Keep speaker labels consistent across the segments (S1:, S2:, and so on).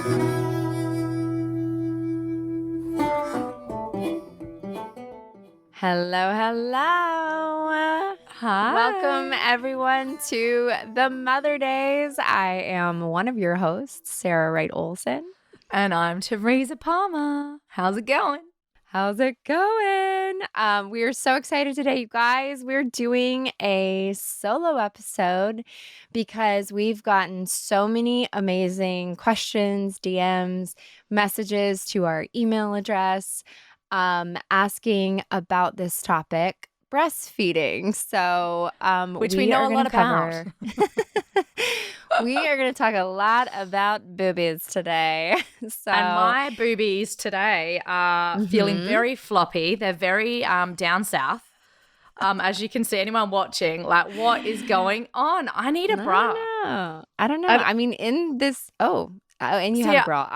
S1: Hello, hello.
S2: Hi.
S1: Welcome, everyone, to the Mother Daze. I am one of your hosts, Sarah Wright Olsen.
S2: And I'm Teresa Palmer. How's it going?
S1: How's it going? We are so excited today, you guys. We're doing a solo episode because we've gotten so many amazing questions, DMs, messages to our email address asking about this topic, breastfeeding. So
S2: Which we know a lot about.
S1: We are going to talk a lot about boobies today.
S2: And my boobies today are feeling very floppy. They're very down south. As you can see, anyone watching, like, what is going on? I need a bra.
S1: I don't know. I mean, in this, and you have a bra.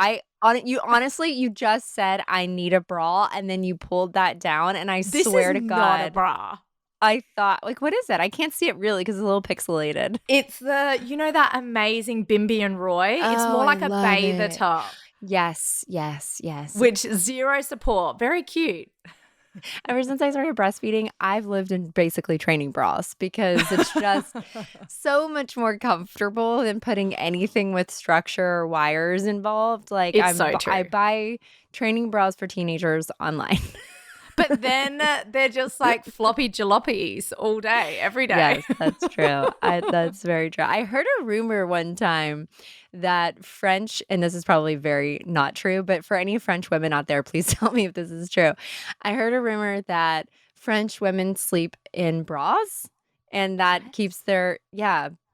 S1: You just said I need a bra, and then you pulled that down, and I swear to God,
S2: not a bra.
S1: I thought, like, what is it? I can't see it really because it's a little pixelated.
S2: It's that amazing Bimby and Roy. It's more like a bather top.
S1: Yes.
S2: Which zero support. Very cute.
S1: Ever since I started breastfeeding, I've lived in basically training bras because it's just so much more comfortable than putting anything with structure or wires involved. Like, I buy training bras for teenagers online.
S2: But then they're just like floppy jalopies all day, every day.
S1: Yes, that's true. That's very true. I heard a rumor one time that French, and this is probably very not true, but for any French women out there, please tell me if this is true. I heard a rumor that French women sleep in bras and that keeps their,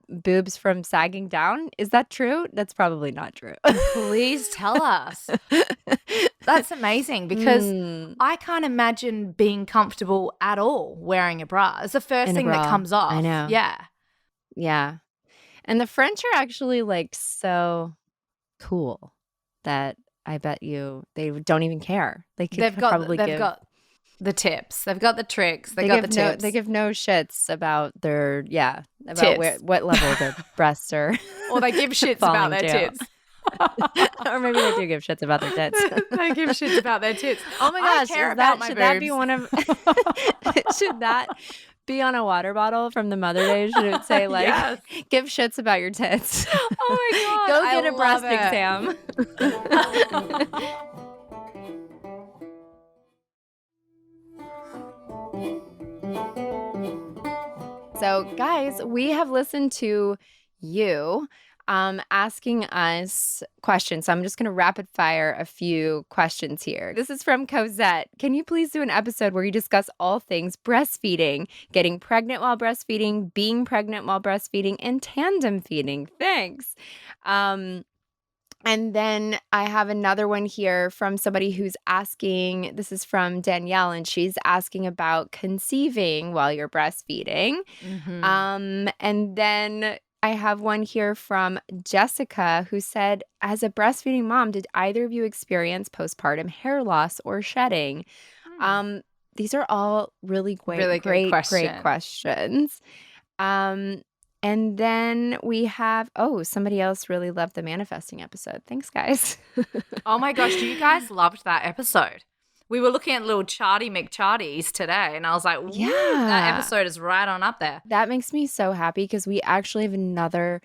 S1: boobs from sagging down. Is that true? That's probably not true.
S2: Please tell us. That's amazing because I can't imagine being comfortable at all wearing a bra. It's the first thing that comes off.
S1: I know. Yeah. And the French are actually like so cool that I bet you they don't even care. They've got
S2: the tips. They've got the tricks. They got the tips.
S1: They give no shits about their what level their breasts are.
S2: Or they give shits about their tits.
S1: Or maybe they do give shits about their tits.
S2: They give shits about their tits.
S1: Oh my gosh,
S2: should that
S1: be one of should that be on a water bottle from the Mother Daze? Should it say like give shits about your tits?
S2: Oh my God.
S1: Go get a breast exam. So, guys, we have listened to you asking us questions. So I'm just going to rapid fire a few questions here. This is from Cosette. Can you please do an episode where you discuss all things breastfeeding, getting pregnant while breastfeeding, being pregnant while breastfeeding, and tandem feeding? Thanks. And then I have another one here from somebody who's asking, this is from Danielle, and she's asking about conceiving while you're breastfeeding. And then I have one here from Jessica who said, as a breastfeeding mom, did either of you experience postpartum hair loss or shedding? These are all really great questions. And then we have, somebody else really loved the manifesting episode. Thanks, guys.
S2: Oh my gosh, you guys loved that episode. We were looking at little charty McCharties today, and I was like, that episode is right on up there.
S1: That makes me so happy because we actually have another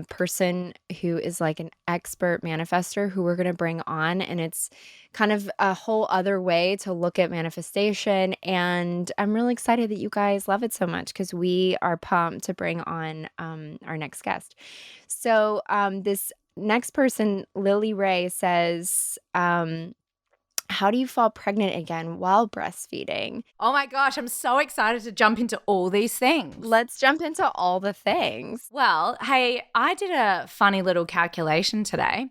S1: person who is like an expert manifester who we're going to bring on, and it's kind of a whole other way to look at manifestation. And I'm really excited that you guys love it so much because we are pumped to bring on our next guest. So this next person, Lily Ray, says, how do you fall pregnant again while breastfeeding?
S2: Oh my gosh, I'm so excited to jump into all these things.
S1: Let's jump into all the things.
S2: Well, hey, I did a funny little calculation today,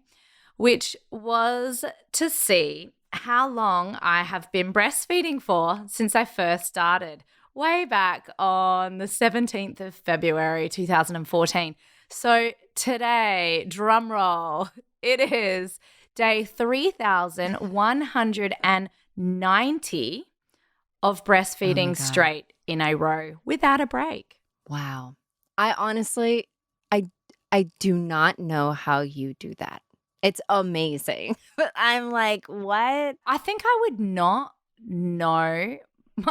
S2: which was to see how long I have been breastfeeding for since I first started, way back on the 17th of February, 2014. So today, drum roll, it is day 3,190 of breastfeeding straight in a row without a break.
S1: Wow. I honestly, I do not know how you do that. It's amazing. But I'm like, what?
S2: I think I would not know.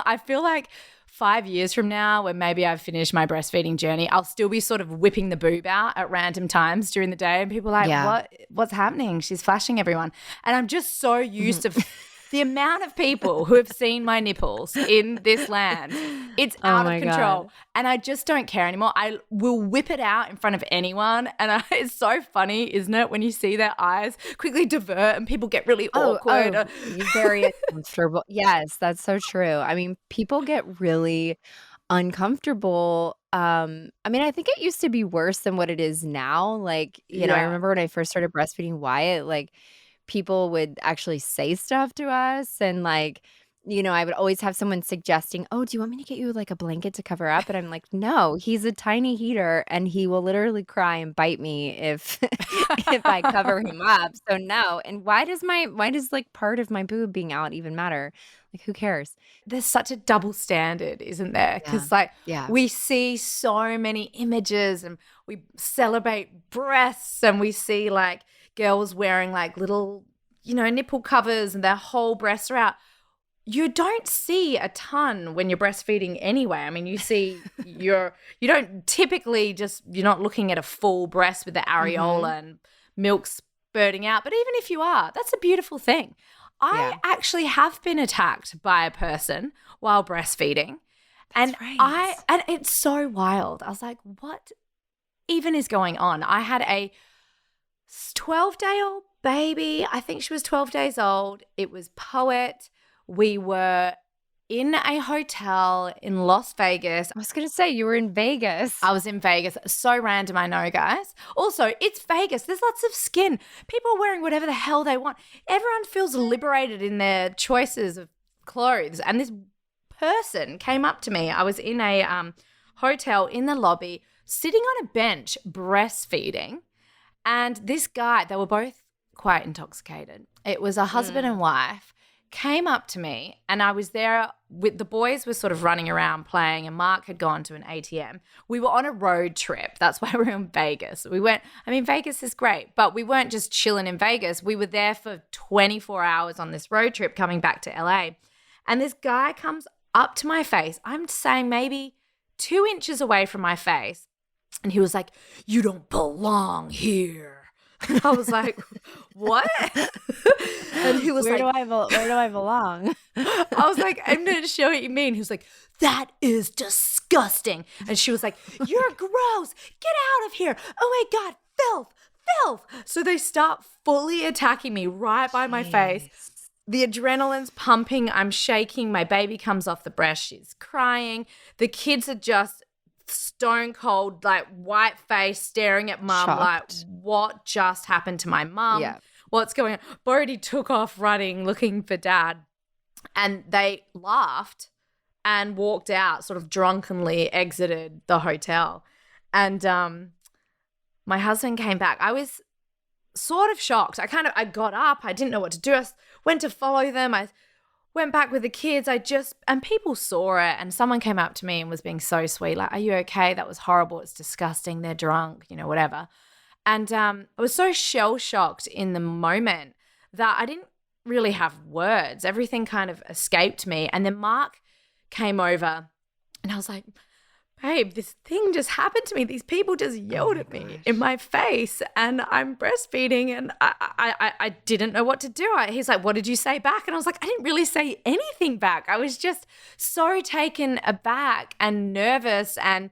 S2: I feel like 5 years from now, when maybe I've finished my breastfeeding journey, I'll still be sort of whipping the boob out at random times during the day. And people are like,
S1: Yeah.
S2: what's happening? She's flashing everyone. And I'm just so used
S1: Mhm.
S2: to the amount of people who have seen my nipples in this land. It's
S1: Oh
S2: out of
S1: my
S2: control.
S1: God.
S2: And I just don't care anymore. I will whip it out in front of anyone. And it's so funny, isn't it, when you see their eyes quickly divert and people get really awkward.
S1: You're very uncomfortable. Yes, that's so true. I mean, people get really uncomfortable. I mean, I think it used to be worse than what it is now. Like, I
S2: Yeah.
S1: remember when I first started breastfeeding Wyatt, like people would actually say stuff to us and like, I would always have someone suggesting, "Oh, do you want me to get you like a blanket to cover up?" And I'm like, "No, he's a tiny heater and he will literally cry and bite me if if I cover him up. So no." And why does like part of my boob being out even matter? Like who cares?
S2: There's such a double standard, isn't there?
S1: Yeah.
S2: Because like
S1: Yeah.
S2: we see so many images and we celebrate breasts and we see like girls wearing like little, nipple covers and their whole breasts are out. You don't see a ton when you're breastfeeding anyway. I mean, you see you don't typically you're not looking at a full breast with the
S1: Mhm.
S2: areola and milk spurting out. But even if you are, that's a beautiful thing. I
S1: Yeah.
S2: actually have been attacked by a person while breastfeeding.
S1: That's
S2: And
S1: right.
S2: and it's so wild. I was like, what even is going on? I had a 12-day-old baby. I think she was 12 days old. It was Poet. We were in a hotel in Las Vegas.
S1: I was gonna say you were in Vegas.
S2: I was in Vegas. So random, I know, guys. Also, it's Vegas. There's lots of skin. People are wearing whatever the hell they want. Everyone feels liberated in their choices of clothes. And this person came up to me. I was in a hotel in the lobby, sitting on a bench, breastfeeding. And this guy, they were both quite intoxicated. It was a husband and wife, came up to me, and I was there with the boys were sort of running around playing, and Mark had gone to an ATM. We were on a road trip. That's why we're in Vegas. Vegas is great, but we weren't just chilling in Vegas. We were there for 24 hours on this road trip coming back to LA. And this guy comes up to my face. I'm saying maybe 2 inches away from my face. And he was like, "You don't belong here." And I was like, "What?" And he was
S1: Where
S2: like,
S1: where do I belong?
S2: I was like, "I'm not sure what you mean." He was like, "That is disgusting." And she was like, "You're gross. Get out of here. Oh my God, filth, filth." So they start fully attacking me right by my face.
S1: Jeez.
S2: The adrenaline's pumping. I'm shaking. My baby comes off the breast. She's crying. The kids are just stone cold, like white face, staring at mum, like,
S1: Shocked.
S2: what just happened to my mum?
S1: Yeah.
S2: What's going on? Bodhi took off running, looking for dad. And they laughed and walked out, sort of drunkenly exited the hotel. And my husband came back. I was sort of shocked. I got up. I didn't know what to do. I went to follow them. I went back with the kids. And people saw it, and someone came up to me and was being so sweet, like, "Are you okay? That was horrible. It's disgusting. They're drunk," whatever. And I was so shell-shocked in the moment that I didn't really have words. Everything kind of escaped me. And then Mark came over, and I was like, "Babe, this thing just happened to me. These people just yelled at me in my face, and I'm breastfeeding, and I didn't know what to do." He's like, "What did you say back?" And I was like, "I didn't really say anything back. I was just so taken aback and nervous, and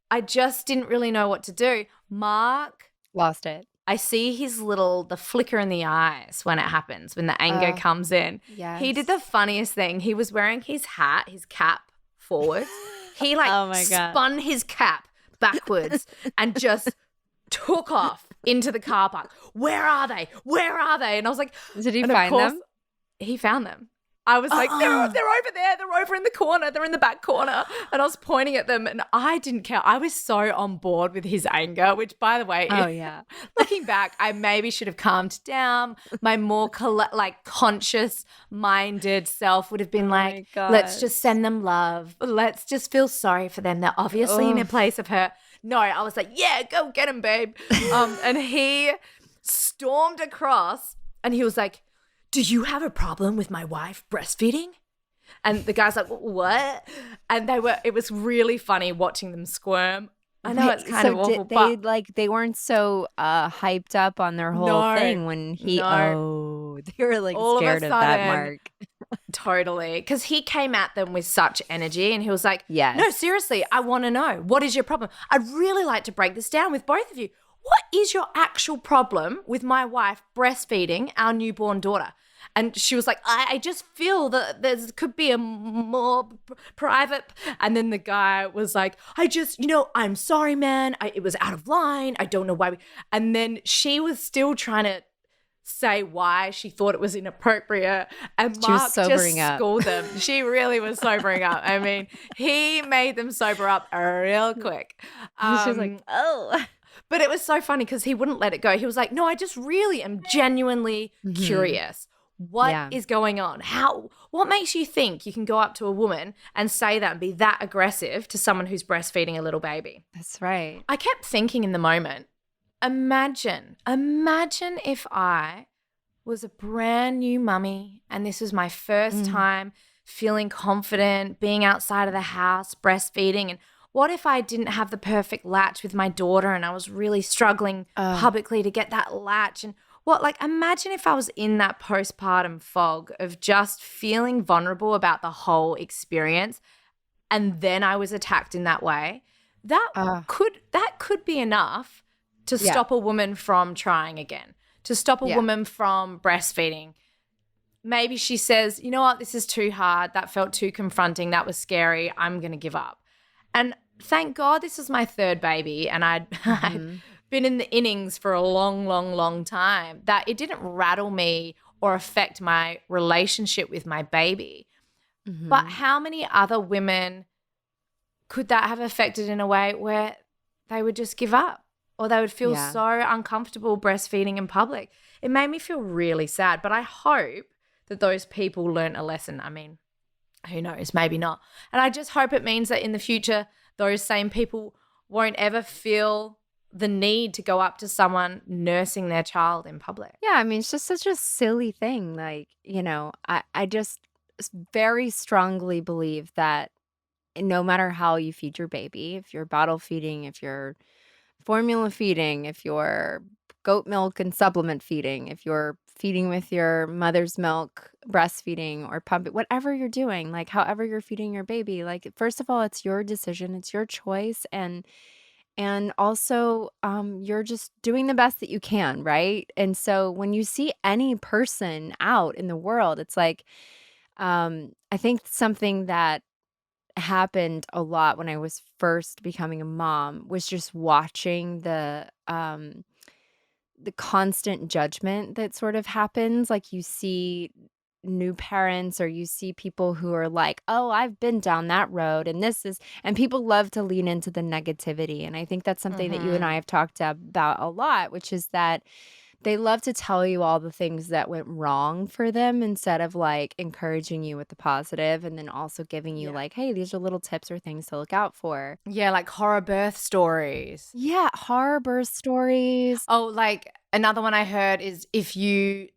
S2: I just didn't really know what to do." Mark,
S1: Lost it.
S2: I see the flicker in the eyes when it happens, when the anger comes in.
S1: Yes.
S2: He did the funniest thing. He was wearing his cap forwards. He
S1: Oh my God.
S2: spun his cap backwards and just took off into the car park. "Where are they? Where are they?" And I was like,
S1: Did he
S2: and of
S1: find
S2: course,
S1: them?
S2: he found them. I was like, they're over there. They're over in the corner. They're in the back corner. And I was pointing at them, and I didn't care. I was so on board with his anger, which, by the way,
S1: Oh yeah.
S2: looking back, I maybe should have calmed down. My more conscious-minded self would have been
S1: my
S2: let's
S1: God.
S2: just send them love. Let's just feel sorry for them. They're obviously in a
S1: Oof.
S2: place of hurt. No, I was like, "Yeah, go get him, babe." And he stormed across and he was like, "Do you have a problem with my wife breastfeeding?" And the guy's like, "What?" And it was really funny watching them squirm. I know it's kind of awful, but
S1: they weren't so hyped up on their whole thing when they were like
S2: all
S1: scared
S2: of
S1: of that
S2: sudden,
S1: mark.
S2: Totally. Because he came at them with such energy and he was like,
S1: Yes.
S2: "No, seriously, I want to know. What is your problem? I'd really like to break this down with both of you. What is your actual problem with my wife breastfeeding our newborn daughter?" And she was like, I just feel that there could be a more private. And then the guy was like, I'm sorry, man. It was out of line. I don't know why. And then she was still trying to say why she thought it was inappropriate. And Mark just schooled them. She really was sobering up. I mean, he made them sober up real quick.
S1: She was like, oh.
S2: But it was so funny because he wouldn't let it go. He was like, "No, I just really am genuinely curious. What is going on? What makes you think you can go up to a woman and say that and be that aggressive to someone who's breastfeeding a little baby?"
S1: That's right.
S2: I kept thinking in the moment, imagine if I was a brand new mummy and this was my first time feeling confident, being outside of the house, breastfeeding. And what if I didn't have the perfect latch with my daughter and I was really struggling publicly to get that latch? And imagine if I was in that postpartum fog of just feeling vulnerable about the whole experience and then I was attacked in that way. That could be enough to stop a woman from trying again, to stop a woman from breastfeeding. Maybe she says, "You know what, this is too hard. That felt too confronting. That was scary. I'm going to give up." And thank God this is my third baby and I'd been in the innings for a long, long, long time, that it didn't rattle me or affect my relationship with my baby. But how many other women could that have affected in a way where they would just give up or they would feel so uncomfortable breastfeeding in public? It made me feel really sad, but I hope that those people learn a lesson. I mean, who knows, maybe not. And I just hope it means that in the future, those same people won't ever feel the need to go up to someone nursing their child in public.
S1: Yeah, I mean, it's just such a silly thing. Like, I just very strongly believe that no matter how you feed your baby, if you're bottle feeding, if you're formula feeding, if you're goat milk and supplement feeding, if you're feeding with your mother's milk, breastfeeding or pumping, whatever you're doing, like however you're feeding your baby, like first of all, it's your decision, it's your choice, and also you're just doing the best that you can, right? And so when you see any person out in the world, it's like I think something that happened a lot when I was first becoming a mom was just watching the constant judgment that sort of happens. Like you see new parents or you see people who are like, "Oh, I've been down that road and people love to lean into the negativity." And I think that's something that you and I have talked about a lot, which is that they love to tell you all the things that went wrong for them instead of like encouraging you with the positive and then also giving you like, "Hey, these are little tips or things to look out for."
S2: Yeah, like horror birth stories.
S1: Yeah, horror birth stories.
S2: Oh, like another one I heard is if you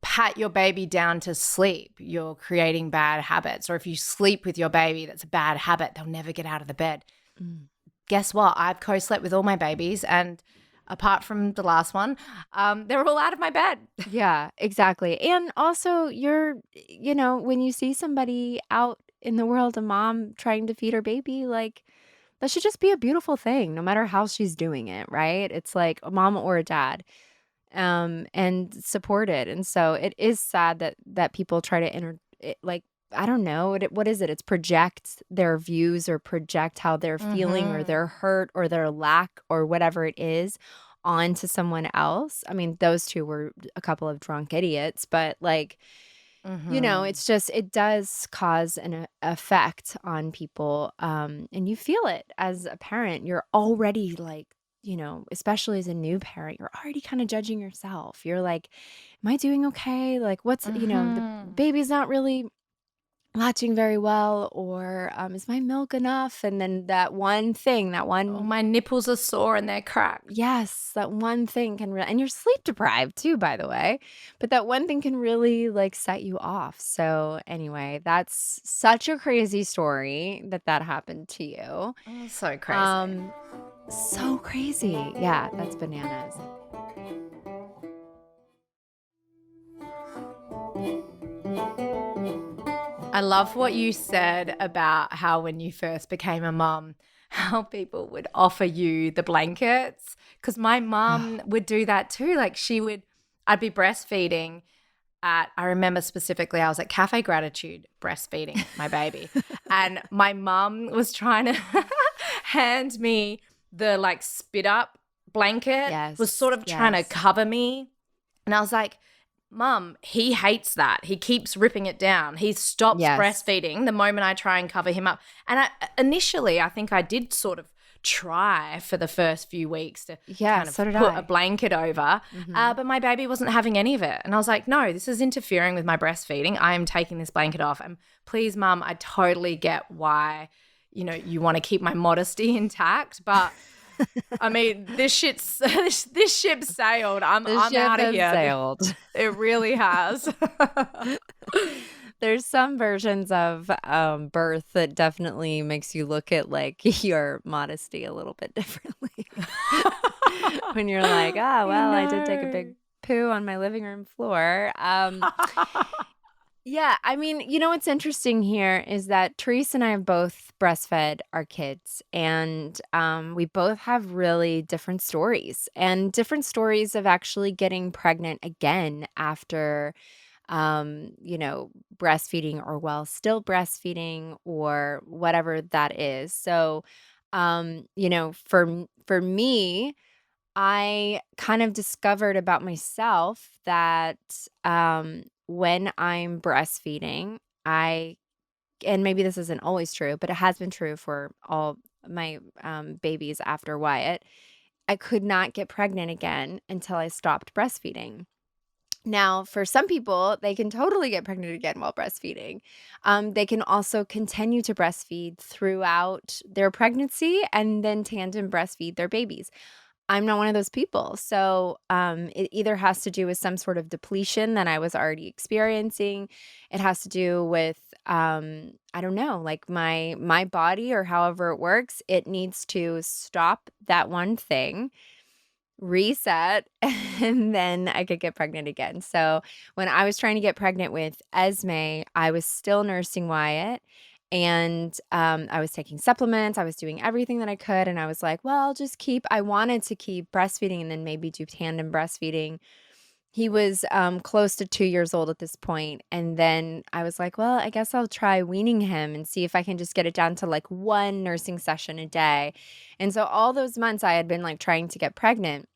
S2: pat your baby down to sleep, you're creating bad habits. Or if you sleep with your baby, that's a bad habit. They'll never get out of the bed. Guess what? I've co-slept with all my babies and apart from the last one, they're all out of my bed.
S1: Yeah, exactly. And also when you see somebody out in the world, a mom trying to feed her baby, like that should just be a beautiful thing, no matter how she's doing it, right? It's like a mom or a dad, and support it. And so it is sad that people try to like, I don't know, what is it? It's project their views or project how they're feeling or their hurt or their lack or whatever it is onto someone else. I mean, those two were a couple of drunk idiots, but like, it's just, it does cause an effect on people. And you feel it as a parent. You're already like, especially as a new parent, you're already kind of judging yourself. You're like, am I doing okay? Like, what's, the baby's not really latching very well, or is my milk enough? And then that one thing, that
S2: Oh,
S1: one
S2: my nipples are sore and they're cracked.
S1: yes, that one thing can really, and you're sleep deprived too, by the way, but that one thing can really like set you off. So anyway, that's such a crazy story that that happened to you.
S2: Oh, so crazy.
S1: Um, so crazy. Yeah, that's bananas.
S2: I love what you said about how when you first became a mum, how people would offer you the blankets. Because my mum would do that too. Like I'd be breastfeeding I remember specifically, I was at Cafe Gratitude breastfeeding my baby. And my mum was trying to hand me the like spit up blanket, was
S1: Yes,
S2: sort of trying to
S1: yes.
S2: cover me. And I was like, Mum, he hates that. He keeps ripping it down. He stops
S1: Yes.
S2: breastfeeding the moment I try and cover him up. And initially, I think I did sort of try for the first few weeks to
S1: Yeah,
S2: kind of
S1: so did
S2: put a
S1: I.
S2: blanket over,
S1: Mhm.
S2: but my baby wasn't having any of it. And I was like, no, this is interfering with my breastfeeding. I am taking this blanket off. And please, Mum, I totally get why, you want to keep my modesty intact, but I mean, this shit's this ship sailed. I'm
S1: The ship
S2: out of
S1: has
S2: here.
S1: sailed.
S2: It really has.
S1: There's some versions of birth that definitely makes you look at like your modesty a little bit differently. When you're like, ah,
S2: I
S1: well, I did take a big
S2: know.
S1: poo on my living room floor. Yeah, I mean, you know what's interesting here is that Teresa and I have both breastfed our kids, and we both have really different stories and different stories of actually getting pregnant again after breastfeeding or while still breastfeeding or whatever that is. So, for me, I kind of discovered about myself that when I'm breastfeeding, I and maybe this isn't always true, but it has been true for all my babies after Wyatt. I could not get pregnant again until I stopped breastfeeding. Now, for some people, they can totally get pregnant again while breastfeeding. They can also continue to breastfeed throughout their pregnancy and then tandem breastfeed their babies. I'm not one of those people. So it either has to do with some sort of depletion that I was already experiencing. It has to do with I don't know, like my body or however it works. It needs to stop that one thing, reset, and then I could get pregnant again. So when I was trying to get pregnant with Esme, I was still nursing Wyatt. And I was taking supplements. I was doing everything that I could. And I was like, well, I'll just I wanted to keep breastfeeding and then maybe do tandem breastfeeding. He was close to 2 years old at this point. And then I was like, well, I guess I'll try weaning him and see if I can just get it down to like one nursing session a day. And so all those months I had been like trying to get pregnant.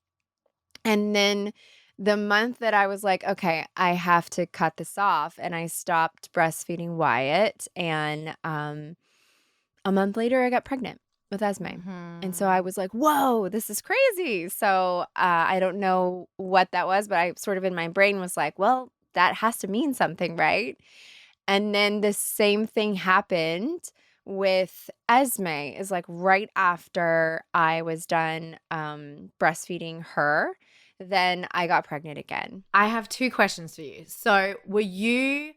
S1: And then the month that I was like, okay, I have to cut this off, and I stopped breastfeeding Wyatt. And a month later, I got pregnant with Esme. And so I
S2: Mhm.
S1: was like, whoa, this is crazy. So I don't know what that was, but I sort of in my brain was like, well, that has to mean something, right? And then the same thing happened with Esme, is like right after I was done breastfeeding her, then I got pregnant again.
S2: I have two questions for you. So, were you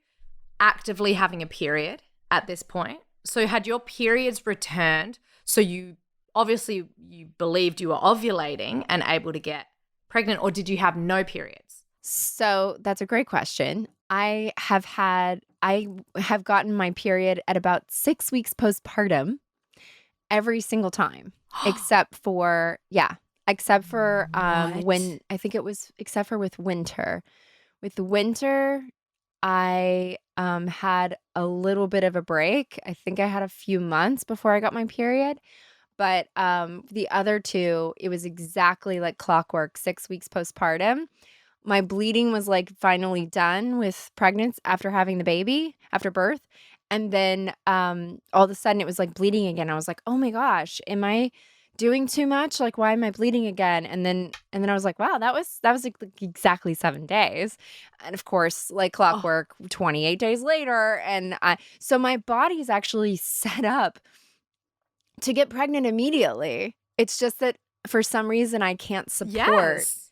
S2: actively having a period at this point? So, had your periods returned? So, you believed you were ovulating and able to get pregnant, or did you have no periods?
S1: So that's a great question. I have gotten my period at about 6 weeks postpartum every single time, except for
S2: What?
S1: when I think it was except for with winter. With winter, I had a little bit of a break. I think I had a few months before I got my period. But the other two, it was exactly like clockwork, 6 weeks postpartum. My bleeding was like finally done with pregnancy after having the baby, after birth. And then all of a sudden it was like bleeding again. I was like, oh my gosh, am I doing too much? Like, why am I bleeding again? And then I was like, wow, that was like exactly 7 days. And of course, like
S2: Oh,
S1: clockwork, 28 days later. And so my body's actually set up to get pregnant immediately. It's just that for some reason I can't support
S2: yes.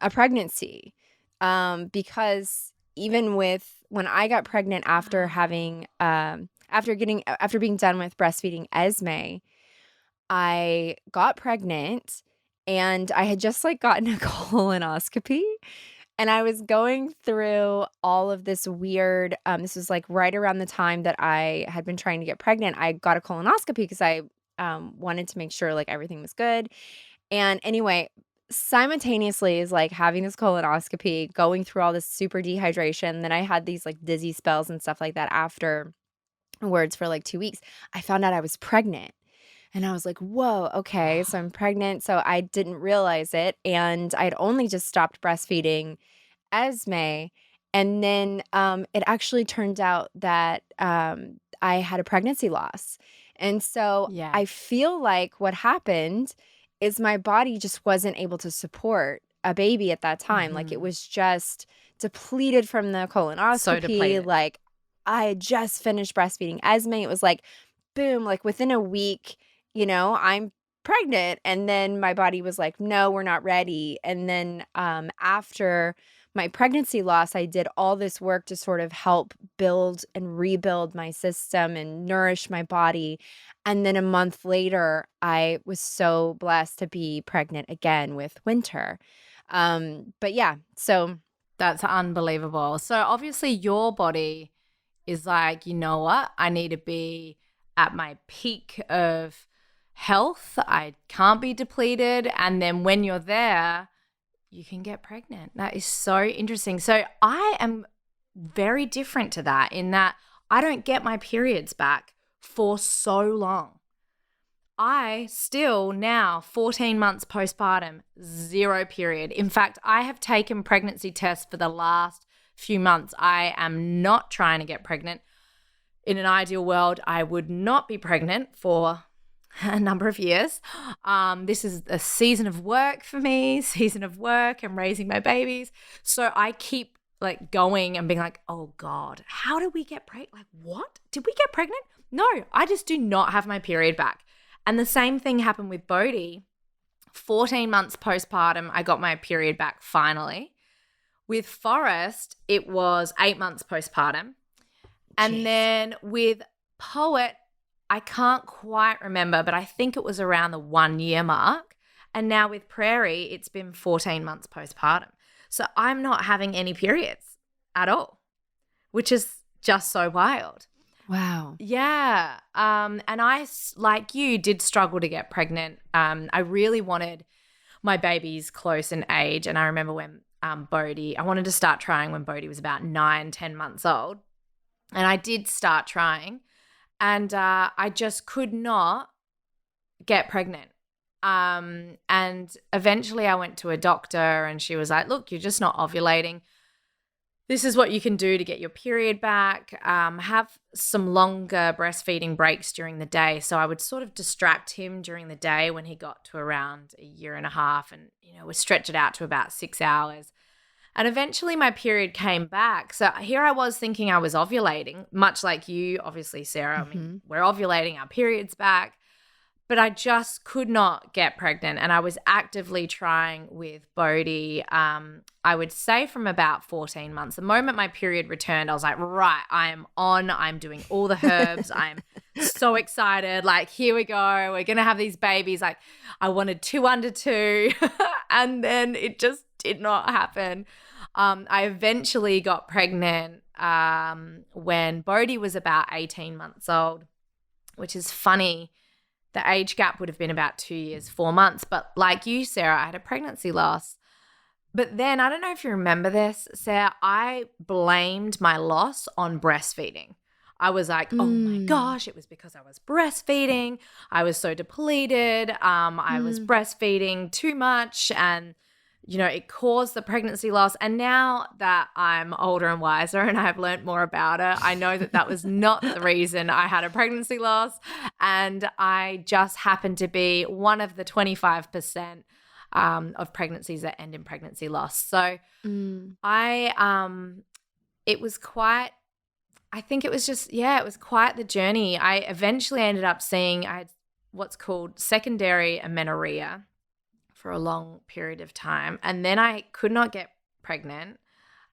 S1: a pregnancy. Because even with when I got pregnant after having after being done with breastfeeding Esme, I got pregnant and I had just like gotten a colonoscopy and I was going through all of this weird this was like right around the time that I had been trying to get pregnant. I got a colonoscopy because I wanted to make sure like everything was good. And anyway, simultaneously is like having this colonoscopy, going through all this super dehydration. Then I had these like dizzy spells and stuff like that afterwards for like 2 weeks. I found out I was pregnant. And I was like, whoa, okay, so I'm pregnant. So I didn't realize it. And I'd only just stopped breastfeeding Esme. And then it actually turned out that I had a pregnancy loss. And so
S2: Yeah.
S1: I feel like what happened is my body just wasn't able to support a baby at that time. Like it was just depleted from the
S2: So
S1: colonoscopy.
S2: depleted.
S1: Like I had just finished breastfeeding Esme. It was like, boom, like within a week, I'm pregnant. And then my body was like, no, we're not ready. And then after my pregnancy loss, I did all this work to sort of help build and rebuild my system and nourish my body. And then a month later, I was so blessed to be pregnant again with Winter. But yeah, so
S2: That's unbelievable. So obviously your body is like, you know what? I need to be at my peak of health. I can't be depleted. And then when you're there, you can get pregnant. That is so interesting. So I am very different to that in that I don't get my periods back for so long. I still now, 14 months postpartum, 0 period. In fact, I have taken pregnancy tests for the last few months. I am not trying to get pregnant. In an ideal world, I would not be pregnant for a number of years. This is a season of work for me, season of work and raising my babies. So I keep like going and being like, oh God, how did we get pregnant? Like, what? Did we get pregnant? No, I just do not have my period back. And the same thing happened with Bodhi. 14 months postpartum, I got my period back finally. With Forrest, it was 8 months postpartum. And
S1: Jeez.
S2: then with Poet, I can't quite remember, but I think it was around the 1 year mark. And now with Prairie, it's been 14 months postpartum. So I'm not having any periods at all, which is just so wild.
S1: Wow.
S2: Yeah. And I, like you, did struggle to get pregnant. I really wanted my babies close in age. And I remember when Bodhi, I wanted to start trying when Bodhi was about 9, 10 months old. And I did start trying. And I just could not get pregnant. And eventually I went to a doctor and she was like, look, you're just not ovulating. This is what you can do to get your period back. Have some longer breastfeeding breaks during the day. So I would sort of distract him during the day when he got to around 1.5 years and, would stretch it out to about 6 hours. And eventually my period came back. So here I was thinking I was ovulating, much like you, obviously, Sarah. I mean, we're ovulating, our period's back. But I just could not get pregnant. And I was actively trying with Bodhi, I would say from about 14 months. The moment my period returned, I was like, right, I am on. I'm doing all the herbs. I'm so excited. Like, here we go. We're going to have these babies. Like, I wanted 2 under 2. And then it just did not happen. I eventually got pregnant when Bodhi was about 18 months old, which is funny. The age gap would have been about 2 years, 4 months. But like you, Sarah, I had a pregnancy loss. But then, I don't know if you remember this, Sarah, I blamed my loss on breastfeeding. I was like, oh my gosh, it was because I was breastfeeding. I was so depleted. I was breastfeeding too much. And it caused the pregnancy loss. And now that I'm older and wiser and I've learned more about it, I know that that was not the reason I had a pregnancy loss. And I just happened to be one of the 25% of pregnancies that end in pregnancy loss. So it was quite, I think it was just, it was quite the journey. I eventually ended up seeing I had what's called secondary amenorrhea for a long period of time. And then I could not get pregnant.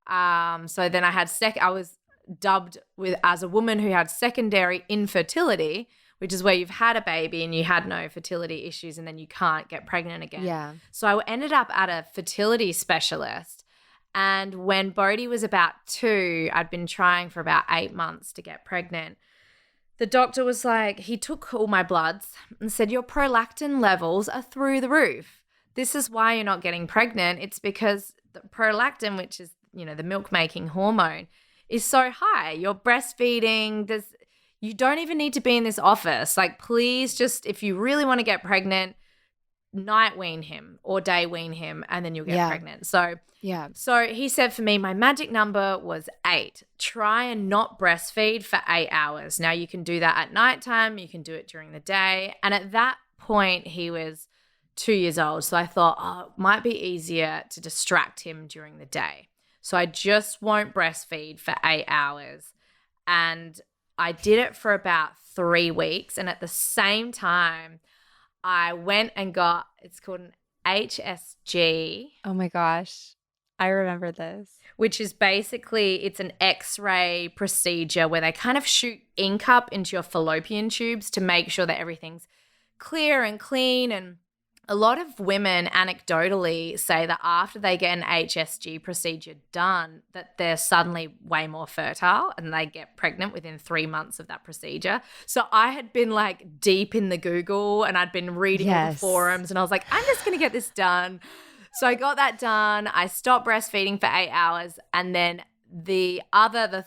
S2: So then I was dubbed as a woman who had secondary infertility, which is where you've had a baby and you had no fertility issues and then you can't get pregnant again.
S1: Yeah.
S2: So I ended up at a fertility specialist. And when Bodhi was about 2, I'd been trying for about 8 months to get pregnant. The doctor was like, he took all my bloods and said, your prolactin levels are through the roof. This is why you're not getting pregnant. It's because the prolactin, which is, the milk-making hormone, is so high. You're breastfeeding. You don't even need to be in this office. Like, please just, if you really want to get pregnant, night wean him or day wean him and then you'll get pregnant. So he said for me, my magic number was 8. Try and not breastfeed for 8 hours. Now you can do that at nighttime. You can do it during the day. And at that point, he was 2 years old. So I thought, it might be easier to distract him during the day. So I just won't breastfeed for 8 hours. And I did it for about 3 weeks. And at the same time, I went and got, it's called an HSG.
S1: Oh my gosh. I remember this.
S2: Which is basically, it's an X-ray procedure where they kind of shoot ink up into your fallopian tubes to make sure that everything's clear and clean. And a lot of women anecdotally say that after they get an HSG procedure done, that they're suddenly way more fertile and they get pregnant within 3 months of that procedure. So I had been like deep in the Google and I'd been reading all the forums and I was like, I'm just going to get this done. So I got that done. I stopped breastfeeding for 8 hours. And then the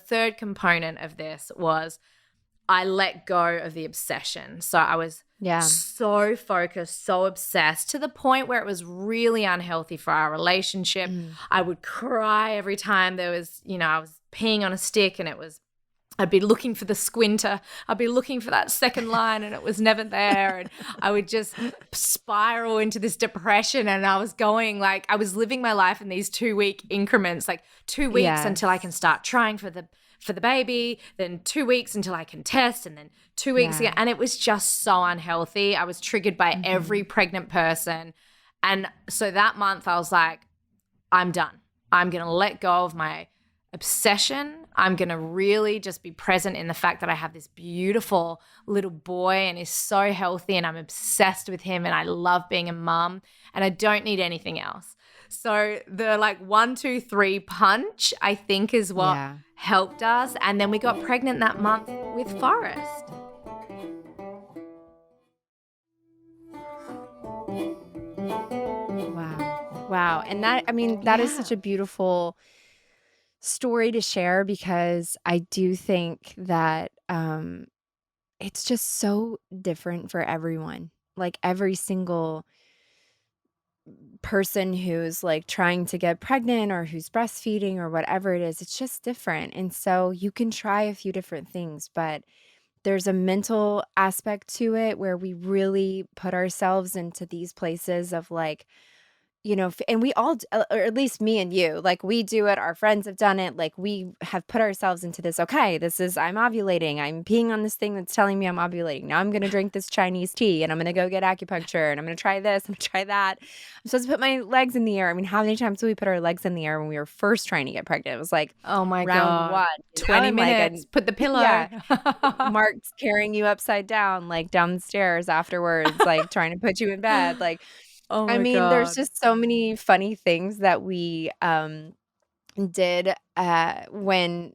S2: third component of this was I let go of the obsession. So I was so focused, so obsessed to the point where it was really unhealthy for our relationship. I would cry every time there was, I was peeing on a stick and I'd be looking for the squinter. I'd be looking for that second line and it was never there. And I would just spiral into this depression. And I was living my life in these 2-week increments, like 2 weeks until I can start trying for the baby, then 2 weeks until I can test, and then 2 weeks again. And it was just so unhealthy. I was triggered by every pregnant person. And so that month I was like, I'm done. I'm going to let go of my obsession. I'm going to really just be present in the fact that I have this beautiful little boy and he's so healthy and I'm obsessed with him and I love being a mum and I don't need anything else. So the 1, 2, 3 punch, I think, is what helped us. And then we got pregnant that month with Forrest.
S1: Wow. And that is such a beautiful story to share because I do think that it's just so different for everyone. Like every single person who's trying to get pregnant or who's breastfeeding or whatever it is, it's just different. And so you can try a few different things, but there's a mental aspect to it where we really put ourselves into these places of and we all, or at least me and you, we do it. Our friends have done it. We have put ourselves into this. Okay, I'm ovulating. I'm peeing on this thing that's telling me I'm ovulating. Now I'm going to drink this Chinese tea and I'm going to go get acupuncture and I'm going to try this. I'm going to try that. I'm supposed to put my legs in the air. How many times did we put our legs in the air when we were first trying to get pregnant? It was
S2: oh my
S1: round
S2: God,
S1: one,
S2: 20 minutes, put the pillow.
S1: Yeah. Mark's carrying you upside down, down the stairs afterwards, trying to put you in bed.
S2: Oh my God.
S1: There's just so many funny things that we did when,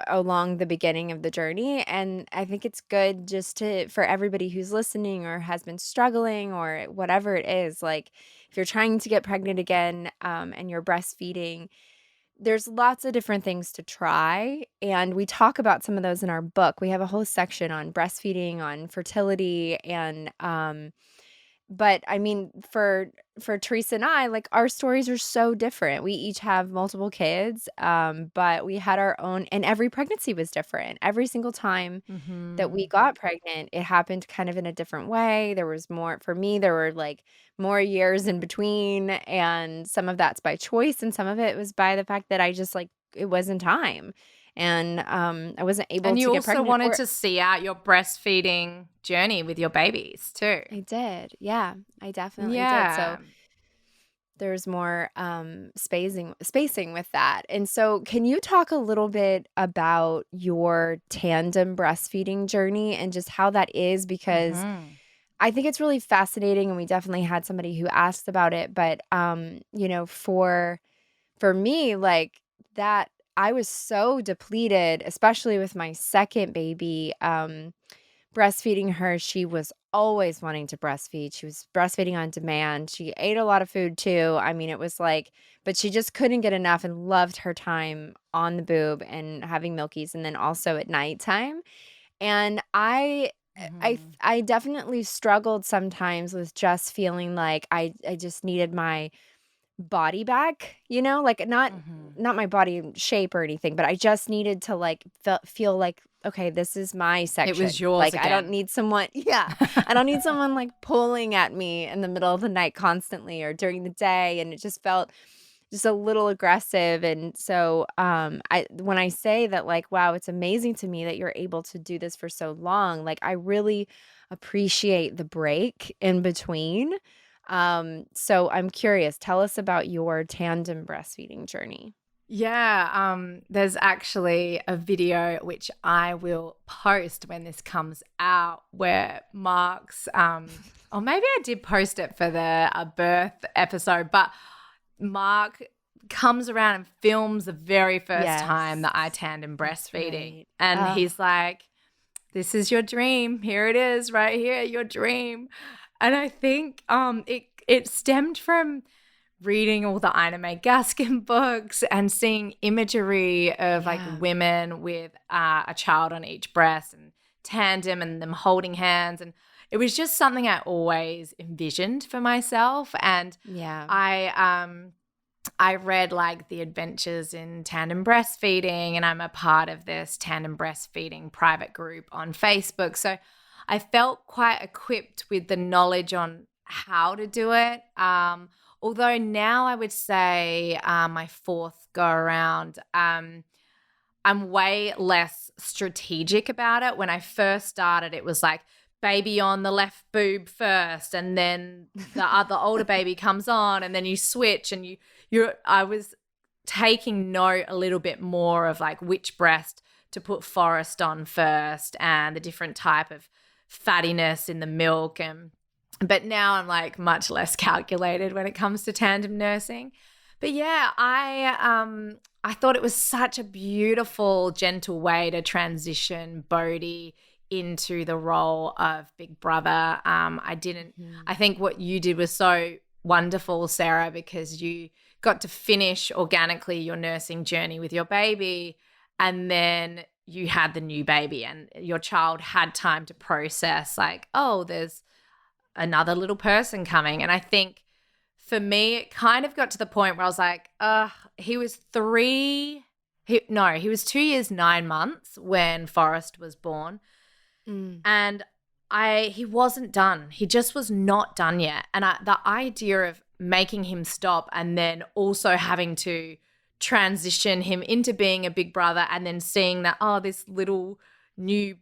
S1: along the beginning of the journey. And I think it's good just for everybody who's listening or has been struggling or whatever it is, if you're trying to get pregnant again and you're breastfeeding, there's lots of different things to try. And we talk about some of those in our book. We have a whole section on breastfeeding, on fertility, and but for for Teresa and I, like, our stories are so different. We each have multiple kids, but we had our own, and every pregnancy was different. Every single time that we got pregnant, it happened kind of in a different way. There was more for me, there were, like, more years in between, and some of that's by choice, and some of it was by the fact that I just, like, it wasn't time, and, I wasn't able
S2: And
S1: to
S2: you
S1: get
S2: also
S1: pregnant
S2: wanted to see out your breastfeeding journey with your babies too.
S1: I did, yeah, I definitely did, so
S2: Yeah.
S1: there's more, spacing with that, and so can you talk a little bit about your tandem breastfeeding journey and just how that is? Because
S2: Mhm.
S1: I think it's really fascinating, and we definitely had somebody who asked about it, but, for me, like, that I was so depleted, especially with my second baby, breastfeeding her, she was always wanting to breastfeed. She was breastfeeding on demand. She ate a lot of food too. I mean, it was like, but she just couldn't get enough and loved her time on the boob and having milkies and then also at nighttime. And
S2: Mhm.
S1: I definitely struggled sometimes with just feeling like I just needed my body back, like
S2: Mhm.
S1: not my body shape or anything, but I just needed to like feel like, okay, this is my
S2: It was
S1: section.
S2: yours
S1: Like I don't
S2: again.
S1: need someone, yeah, I don't need someone like pulling at me in the middle of the night constantly or during the day. And it just felt just a little aggressive. And so I when I say that, like, wow, it's amazing to me that you're able to do this for so long, like I really appreciate the break in between. So I'm curious, tell us about your tandem breastfeeding journey.
S2: Yeah, there's actually a video which I will post when this comes out where Mark's, or maybe I did post it for the birth episode, but Mark comes around and films the very first time
S1: Yes,
S2: that I tandem
S1: that's
S2: breastfeeding.
S1: right.
S2: And
S1: Oh,
S2: he's like, this is your dream. Here it is right here, your dream. And I think it stemmed from reading all the Ina May Gaskin books and seeing imagery of like
S1: yeah.
S2: women with a child on each breast and tandem and them holding hands. And it was just something I always envisioned for myself. And
S1: Yeah.
S2: I I read like the adventures in tandem breastfeeding, and I'm a part of this tandem breastfeeding private group on Facebook. So I felt quite equipped with the knowledge on how to do it. Although now I would say my fourth go around, I'm way less strategic about it. When I first started, it was like baby on the left boob first, and then the other older baby comes on, and then you switch, and I was taking note a little bit more of like which breast to put Forrest on first and the different type of fattiness in the milk. And but now I'm like much less calculated when it comes to tandem nursing. But yeah, I thought it was such a beautiful, gentle way to transition Bodhi into the role of big brother.
S1: Mhm.
S2: I think what you did was so wonderful, Sarah, because you got to finish organically your nursing journey with your baby, and then you had the new baby, and your child had time to process, like, oh, there's another little person coming. And I think for me, it kind of got to the point where I was like, he was 2 years, 9 months when Forrest was born.
S1: Mm.
S2: And he wasn't done. He just was not done yet. And the idea of making him stop and then also having to transition him into being a big brother, and then seeing that, oh, this little new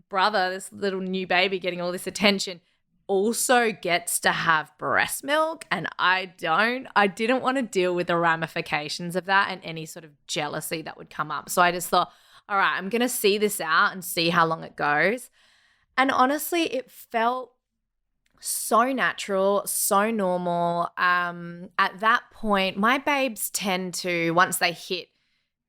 S2: brother, this little new baby getting all this attention also gets to have breast milk, and I didn't want to deal with the ramifications of that and any sort of jealousy that would come up. So I just thought, all right, I'm going to see this out and see how long it goes. And honestly, it felt so natural, so normal. At that point, my babes tend to, once they hit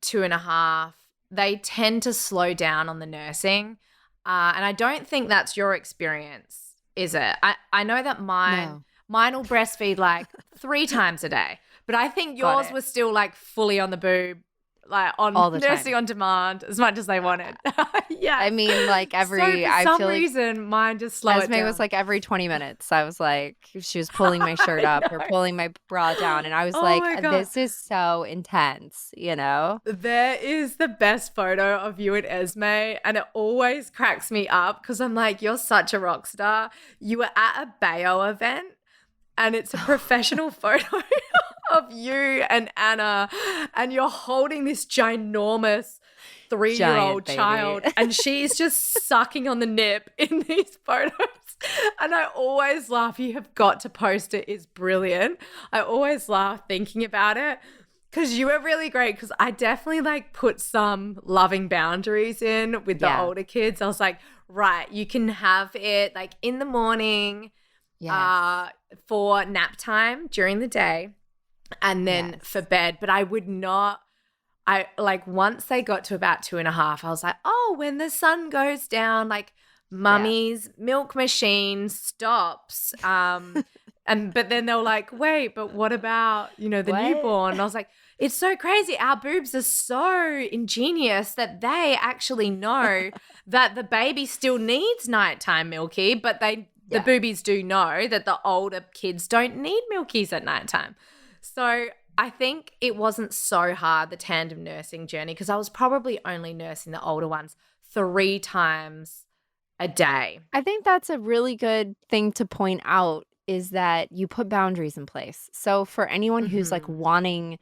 S2: 2.5, they tend to slow down on the nursing. And I don't think that's your experience, is it? I know that mine
S1: No.
S2: will breastfeed like 3 times a day, but I think
S1: Got
S2: yours
S1: it.
S2: was still like fully on the boob like on
S1: All the
S2: nursing
S1: time.
S2: on demand as much as they wanted. Yeah.
S1: I mean, like
S2: So
S1: every,
S2: for
S1: I
S2: some
S1: feel like
S2: reason, mine just slow it
S1: Esme was
S2: down.
S1: like every 20 minutes. I was like, she was pulling my shirt
S2: I
S1: up or
S2: know.
S1: pulling my bra down. And I was
S2: Oh
S1: like,
S2: my God.
S1: this is so intense, you know?
S2: There is the best photo of you and Esme, and it always cracks me up because I'm like, you're such a rock star. You were at a Bayo event, and it's a professional photo of you and Anna, and you're holding this ginormous 3-year-old
S1: Giant baby.
S2: child, and she's just sucking on the nip in these photos. And I always laugh. You have got to post it. It's brilliant. I always laugh thinking about it because you were really great. Because I definitely like put some loving boundaries in with the
S1: Yeah.
S2: older kids. I was like, right, you can have it like in the morning
S1: Yes.
S2: for nap time during the day and then
S1: Yes.
S2: for bed. But I would not. I like once they got to about 2.5, I was like, oh, when the sun goes down, like mummy's milk machine stops. But then they were like, wait, but what about, the
S1: What?
S2: newborn? And I was like, it's so crazy. Our boobs are so ingenious that they actually know that the baby still needs nighttime milky, but the
S1: Yeah.
S2: boobies do know that the older kids don't need milkies at nighttime. So I think it wasn't so hard, the tandem nursing journey, because I was probably only nursing the older ones 3 times a day.
S1: I think that's a really good thing to point out is that you put boundaries in place. So for anyone who's like wanting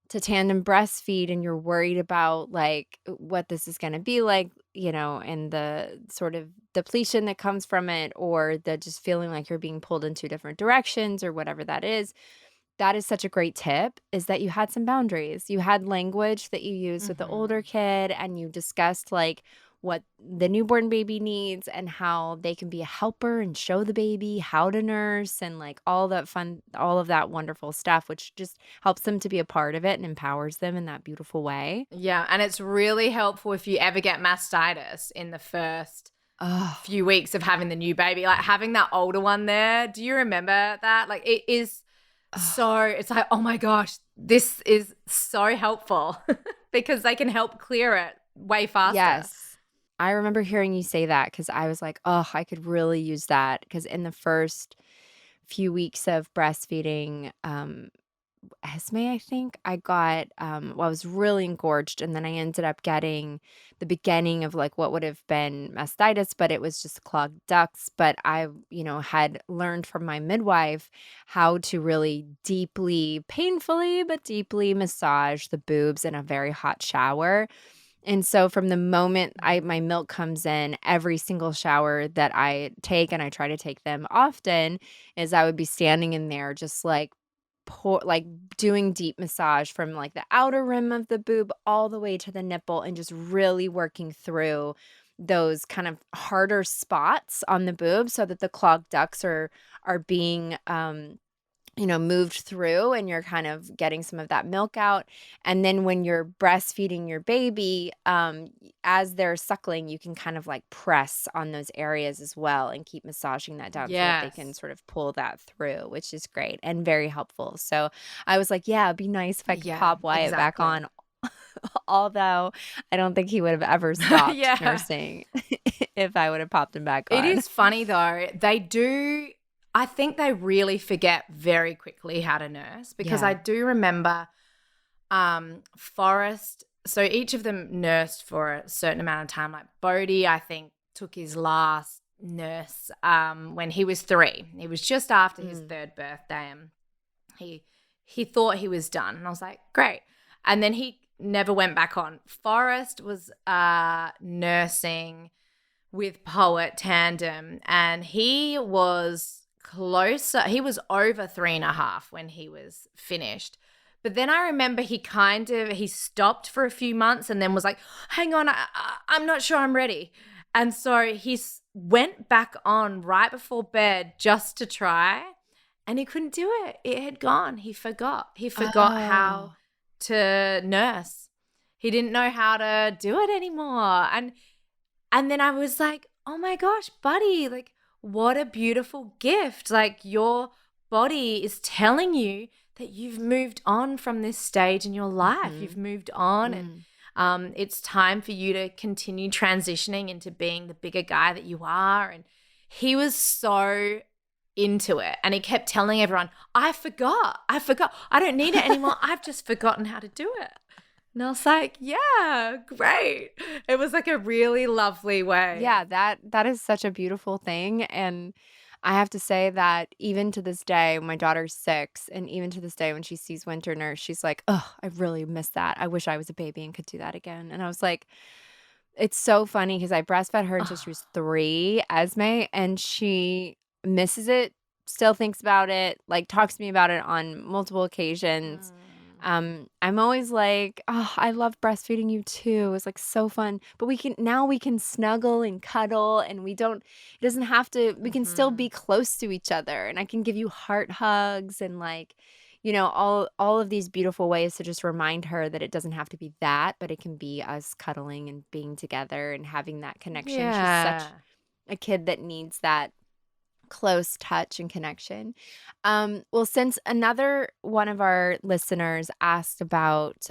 S1: to tandem breastfeed and you're worried about like what this is going to be like, and the sort of depletion that comes from it or the just feeling like you're being pulled in 2 different directions or whatever that is such a great tip is that you had some boundaries. You had language that you used with the older kid and you discussed like what the newborn baby needs and how they can be a helper and show the baby how to nurse and like all of that wonderful stuff, which just helps them to be a part of it and empowers them in that beautiful way.
S2: Yeah, and it's really helpful if you ever get mastitis in the first few weeks of having the new baby, like having that older one there. Do you remember that? Like it is so, it's like, oh my gosh, this is so helpful because they can help clear it way faster.
S1: Yes. I remember hearing you say that because I was like, oh, I could really use that because in the first few weeks of breastfeeding, Esme, I think I got, I was really engorged and then I ended up getting the beginning of like what would have been mastitis, but it was just clogged ducts. But I, had learned from my midwife how to really deeply, painfully, but deeply massage the boobs in a very hot shower. And so from the moment my milk comes in, every single shower that I take, and I try to take them often, is I would be standing in there just like doing deep massage from like the outer rim of the boob all the way to the nipple and just really working through those kind of harder spots on the boob so that the clogged ducts are being moved through and you're kind of getting some of that milk out. And then when you're breastfeeding your baby, as they're suckling, you can kind of like press on those areas as well and keep massaging that down so that they can sort of pull that through, which is great and very helpful. So I was like, yeah, it'd be nice if I could pop Wyatt back on. Although I don't think he would have ever stopped nursing if I would have popped him back on.
S2: It is funny though. I think they really forget very quickly how to nurse because I do remember Forrest. So each of them nursed for a certain amount of time. Like Bodhi, I think, took his last nurse when he was 3. It was just after his 3rd birthday and he thought he was done. And I was like, great. And then he never went back on. Forrest was nursing with Poet Tandem and he was closer. He was over 3.5 when he was finished. But then I remember he stopped for a few months and then was like, hang on, I'm not sure I'm ready. And so he went back on right before bed just to try and he couldn't do it. It had gone. He forgot. He forgot how to nurse. He didn't know how to do it anymore. And then I was like, oh my gosh, buddy, like, what a beautiful gift. Like your body is telling you that you've moved on from this stage in your life. You've moved on and it's time for you to continue transitioning into being the bigger guy that you are. And he was so into it. And he kept telling everyone, I forgot. I don't need it anymore. I've just forgotten how to do it. And I was like, yeah, great. It was like a really lovely way.
S1: Yeah, that is such a beautiful thing. And I have to say that even to this day, my daughter's 6, and even to this day when she sees Winter Nurse, she's like, oh, I really miss that. I wish I was a baby and could do that again. And I was like, it's so funny because I breastfed her until she was 3, Esme, and she misses it, still thinks about it, like talks to me about it on multiple occasions. I'm always like, oh, I love breastfeeding you too. It's like so fun. But we can snuggle and cuddle, and it doesn't have to, we can still be close to each other, and I can give you heart hugs and like, all of these beautiful ways to just remind her that it doesn't have to be that, but it can be us cuddling and being together and having that connection.
S2: Yeah.
S1: She's such a kid that needs that close touch and connection. Well, since another one of our listeners asked about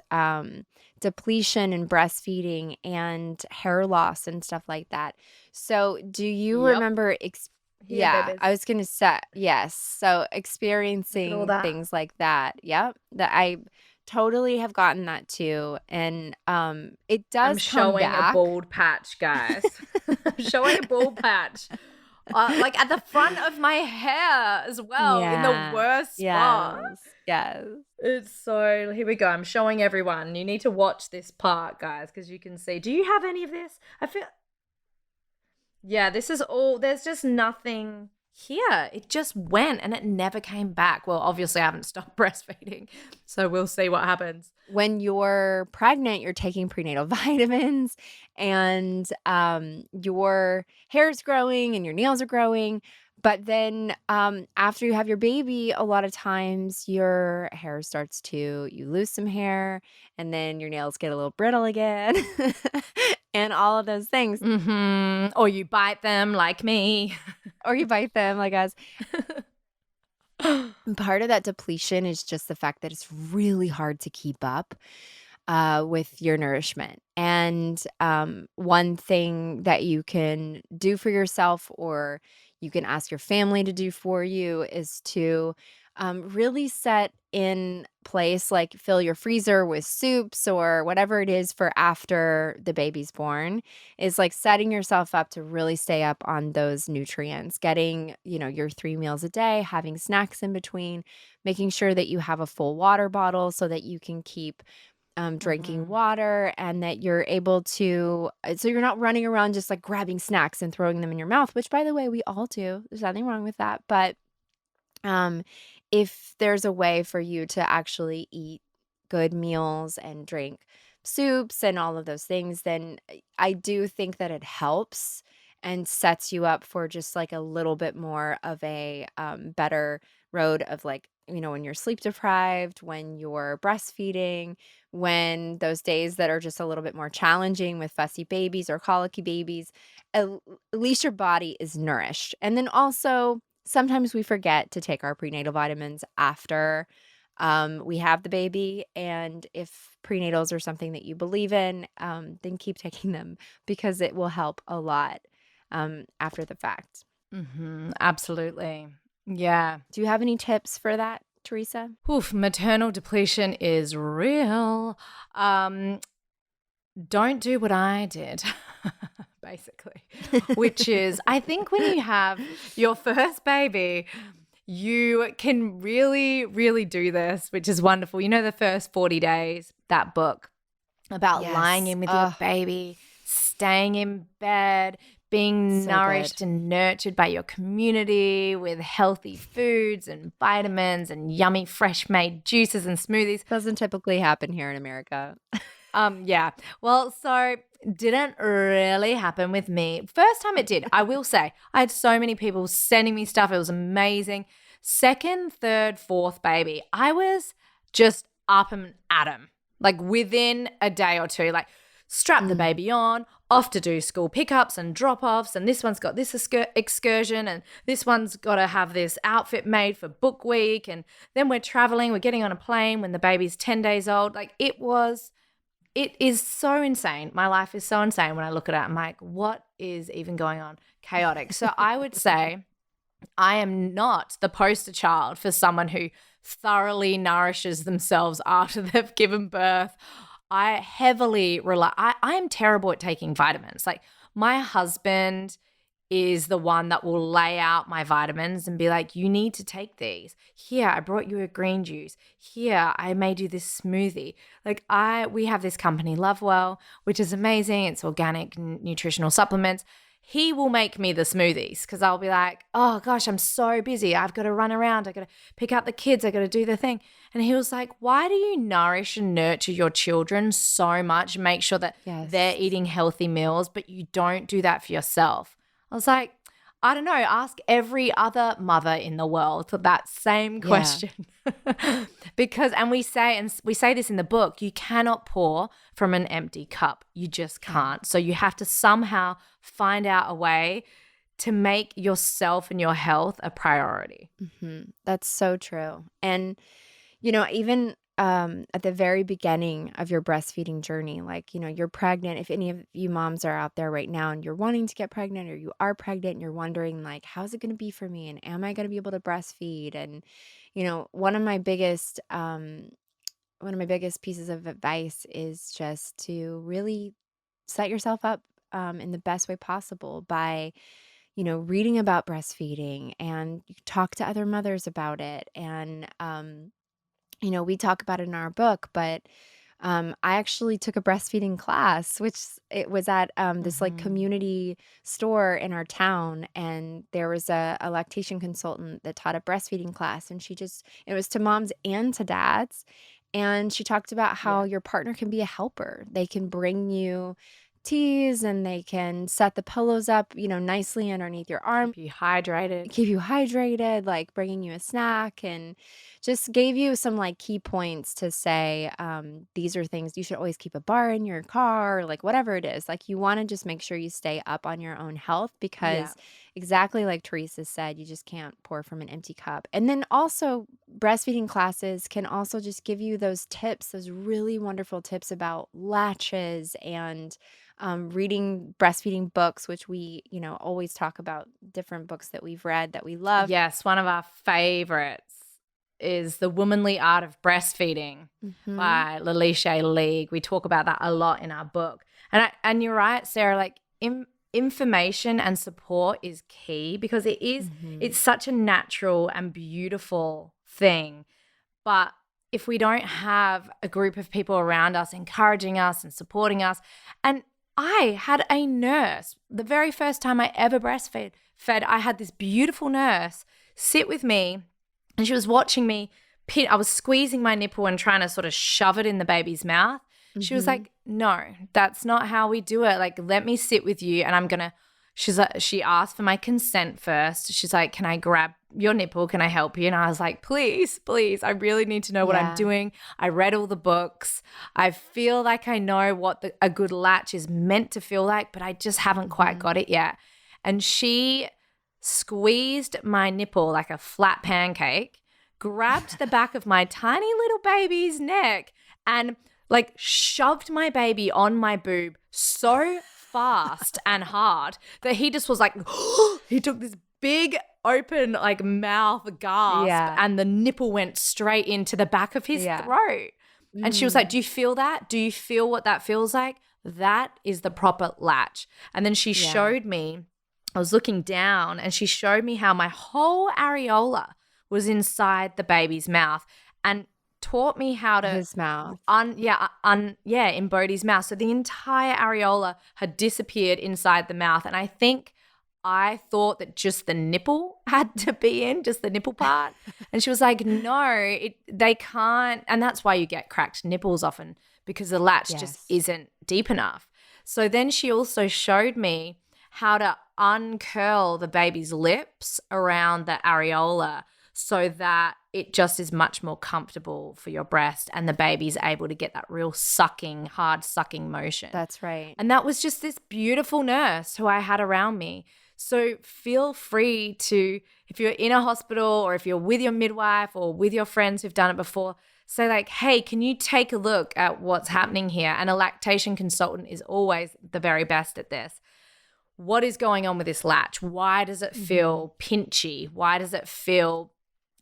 S1: depletion and breastfeeding and hair loss and stuff like that. So do you remember
S2: babies.
S1: I was going to say, yes. So
S2: Look
S1: experiencing
S2: at all that.
S1: things like that. Yep. That I totally have gotten that too. And it does
S2: I'm
S1: come
S2: showing
S1: back.
S2: a bald patch, guys. I'm showing a bald patch. Like at the front of my hair as well, in the worst spot.
S1: Yes.
S2: It's so, here we go. I'm showing everyone. You need to watch this part, guys, because you can see. Do you have any of this? Yeah, this is all, there's just nothing here. It just went and it never came back. Well, obviously I haven't stopped breastfeeding, so we'll see what happens.
S1: When you're pregnant, you're taking prenatal vitamins, and your hair is growing and your nails are growing. But then after you have your baby, a lot of times your hair you lose some hair, and then your nails get a little brittle again and all of those things.
S2: Or you bite them like me.
S1: Or you bite them like us. Part of that depletion is just the fact that it's really hard to keep up with your nourishment. And one thing that you can do for yourself, or you can ask your family to do for you, is to really set in place, like fill your freezer with soups or whatever it is for after the baby's born, is like setting yourself up to really stay up on those nutrients, getting, your 3 meals a day, having snacks in between, making sure that you have a full water bottle so that you can keep drinking water, and that you're able to, so you're not running around just like grabbing snacks and throwing them in your mouth, which by the way, we all do. There's nothing wrong with that. But if there's a way for you to actually eat good meals and drink soups and all of those things, then I do think that it helps and sets you up for just like a little bit more of a better road of like, when you're sleep deprived, when you're breastfeeding, when those days that are just a little bit more challenging with fussy babies or colicky babies, at least your body is nourished. And then also, sometimes we forget to take our prenatal vitamins after we have the baby. And if prenatals are something that you believe in, then keep taking them, because it will help a lot after the fact.
S2: Absolutely. Yeah.
S1: Do you have any tips for that, Teresa?
S2: Oof, maternal depletion is real. Don't do what I did, basically, which is, I think when you have your first baby, you can really, really do this, which is wonderful. The first 40 days, that book about lying in with your baby, staying in bed, being nourished and nurtured by your community with healthy foods and vitamins and yummy fresh made juices and smoothies.
S1: Doesn't typically happen here in America.
S2: Yeah. Well, so didn't really happen with me. First time it did, I will say. I had so many people sending me stuff. It was amazing. Second, third, fourth baby, I was just up and at 'em, like within a day or two, like strap the baby on, off to do school pickups and drop-offs, and this one's got this excursion, and this one's got to have this outfit made for book week, and then we're traveling, we're getting on a plane when the baby's 10 days old. Like it is so insane. My life is so insane when I look at it. I'm like, what is even going on? Chaotic. So I would say I am not the poster child for someone who thoroughly nourishes themselves after they've given birth. I heavily rely. I am terrible at taking vitamins. Like my husband is the one that will lay out my vitamins and be like, you need to take these. Here, I brought you a green juice. Here, I made you this smoothie. Like we have this company, Lovewell, which is amazing. It's organic nutritional supplements. He will make me the smoothies because I'll be like, oh gosh, I'm so busy. I've got to run around. I got to pick up the kids. I got to do the thing. And he was like, why do you nourish and nurture your children so much? Make sure that they're eating healthy meals, but you don't do that for yourself. I was like, I don't know, ask every other mother in the world that same question. Because, and we say this in the book, you cannot pour from an empty cup. You just can't. So you have to somehow find out a way to make yourself and your health a priority.
S1: Mm-hmm. That's so true. And, even at the very beginning of your breastfeeding journey, like, you're pregnant. If any of you moms are out there right now and you're wanting to get pregnant or you are pregnant and you're wondering like, how's it going to be for me? And am I going to be able to breastfeed? And, one of my biggest pieces of advice is just to really set yourself up in the best way possible by, reading about breastfeeding, and you talk to other mothers about it. And, we talk about it in our book, but I actually took a breastfeeding class, which it was at this like community store in our town. And there was a lactation consultant that taught a breastfeeding class. And it was to moms and to dads. And she talked about how your partner can be a helper. They can bring you teas and they can set the pillows up, nicely underneath your arm.
S2: Keep you hydrated,
S1: like bringing you a snack, and just gave you some like key points to say, these are things you should always keep a bar in your car, like whatever it is. Like you want to just make sure you stay up on your own health because exactly like Teresa said, you just can't pour from an empty cup. And then also breastfeeding classes can also just give you those tips, those really wonderful tips about latches and reading breastfeeding books, which we, always talk about different books that we've read that we love.
S2: Yes, one of our favorites is The Womanly Art of Breastfeeding by Lalisha League. We talk about that a lot in our book. And you're right, Sarah, like information and support is key because it's such a natural and beautiful thing. But if we don't have a group of people around us encouraging us and supporting us, and I had a nurse, the very first time I ever breastfed, I had this beautiful nurse sit with me, and she was watching me I was squeezing my nipple and trying to sort of shove it in the baby's mouth. She was like, no, that's not how we do it. Like, let me sit with you and she asked for my consent first. She's like, can I grab your nipple? Can I help you? And I was like, please, I really need to know what I'm doing. I read all the books. I feel like I know what a good latch is meant to feel like, but I just haven't quite got it yet. And she squeezed my nipple like a flat pancake, grabbed the back of my tiny little baby's neck and like shoved my baby on my boob so fast and hard that he just was like, he took this big open like mouth gasp and the nipple went straight into the back of his throat. And she was like, do you feel that? Do you feel what that feels like? That is the proper latch. And then she showed me, I was looking down and she showed me how my whole areola was inside the baby's mouth and taught me how to
S1: his mouth.
S2: In Bodhi's mouth. So the entire areola had disappeared inside the mouth. And I think I thought that just the nipple had to be in, just the nipple part. And she was like, no, they can't. And that's why you get cracked nipples often, because the latch just isn't deep enough. So then she also showed me how to uncurl the baby's lips around the areola so that it just is much more comfortable for your breast and the baby's able to get that real sucking, hard sucking motion.
S1: That's right.
S2: And that was just this beautiful nurse who I had around me. So feel free to, if you're in a hospital or if you're with your midwife or with your friends who've done it before, say like, hey, can you take a look at what's happening here? And a lactation consultant is always the very best at this. What is going on with this latch? Why does it feel pinchy? Why does it feel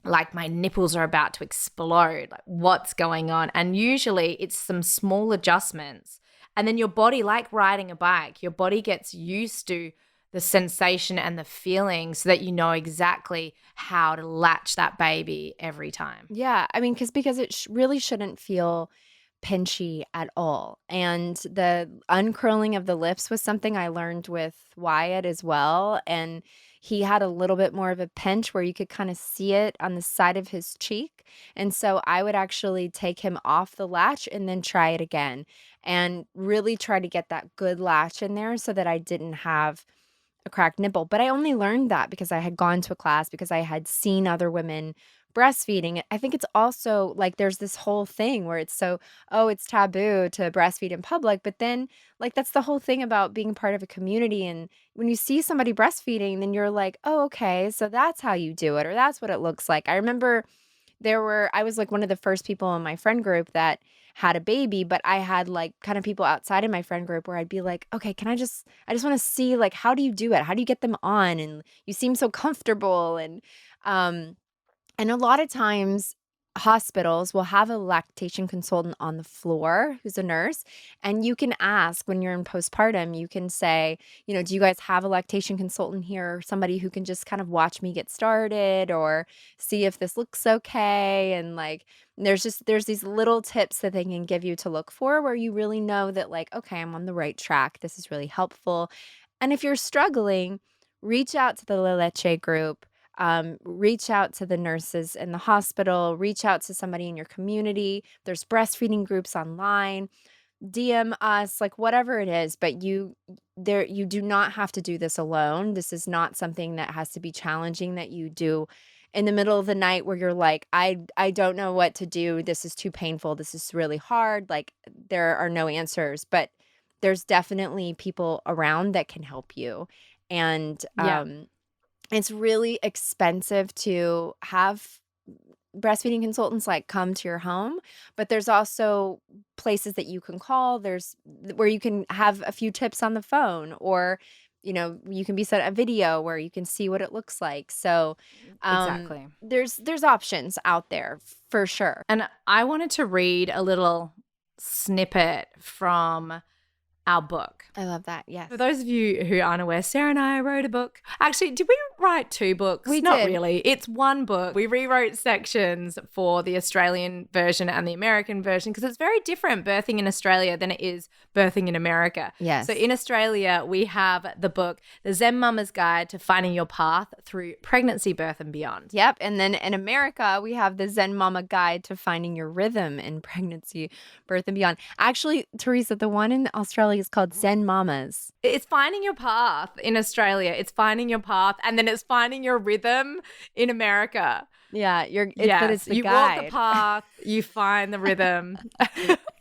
S2: like my nipples are about to explode? Like, what's going on? And usually it's some small adjustments. And then your body, like riding a bike, your body gets used to the sensation and the feeling so that you know exactly how to latch that baby every time.
S1: Yeah. I mean, because it really shouldn't feel pinchy at all. And the uncurling of the lips was something I learned with Wyatt as well. And he had a little bit more of a pinch where you could kind of see it on the side of his cheek. And so I would actually take him off the latch and then try it again and really try to get that good latch in there so that I didn't have a cracked nipple. But I only learned that because I had gone to a class, because I had seen other women breastfeeding. I think it's also like there's this whole thing where it's it's taboo to breastfeed in public. But then like that's the whole thing about being part of a community. And when you see somebody breastfeeding, then you're like, oh, okay, so that's how you do it, or that's what it looks like. I remember I was like one of the first people in my friend group that had a baby, but I had like kind of people outside of my friend group where I'd be like, okay, I just want to see like, how do you do it? How do you get them on? And you seem so comfortable. And a lot of times hospitals will have a lactation consultant on the floor who's a nurse, and you can ask when you're in postpartum, you can say, do you guys have a lactation consultant here, or somebody who can just kind of watch me get started or see if this looks okay? And like there's these little tips that they can give you to look for where you really know that like, okay, I'm on the right track. This is really helpful. And if you're struggling, reach out to the La Leche group. Reach out to the nurses in the hospital, reach out to somebody in your community. There's breastfeeding groups online, DM us, like whatever it is, but you do not have to do this alone. This is not something that has to be challenging that you do in the middle of the night where you're like, I don't know what to do. This is too painful. This is really hard. Like there are no answers, but there's definitely people around that can help you. And it's really expensive to have breastfeeding consultants like come to your home, but there's also places that you can call. There's where you can have a few tips on the phone, or you can be sent a video where you can see what it looks like. So
S2: Exactly.
S1: There's options out there for sure.
S2: And I wanted to read a little snippet from our book.
S1: I love that. Yes.
S2: For those of you who aren't aware, Sarah and I wrote a book. Actually, did we write 2 books?
S1: We
S2: Not
S1: did.
S2: really. It's one book. We rewrote sections for the Australian version and the American version because it's very different birthing in Australia than it is birthing in America.
S1: Yes.
S2: So in Australia, we have the book, The Zen Mama's Guide to Finding Your Path Through Pregnancy, Birth and Beyond.
S1: Yep. And then in America, we have the Zen Mama Guide to Finding Your Rhythm in Pregnancy, Birth and Beyond. Actually, Teresa, the one in Australia is called Zen Mamas.
S2: It's finding your path in Australia. It's finding your path, and then it's finding your rhythm in America.
S1: Yeah, but it's the
S2: you
S1: guide.
S2: walk the path, you find the rhythm.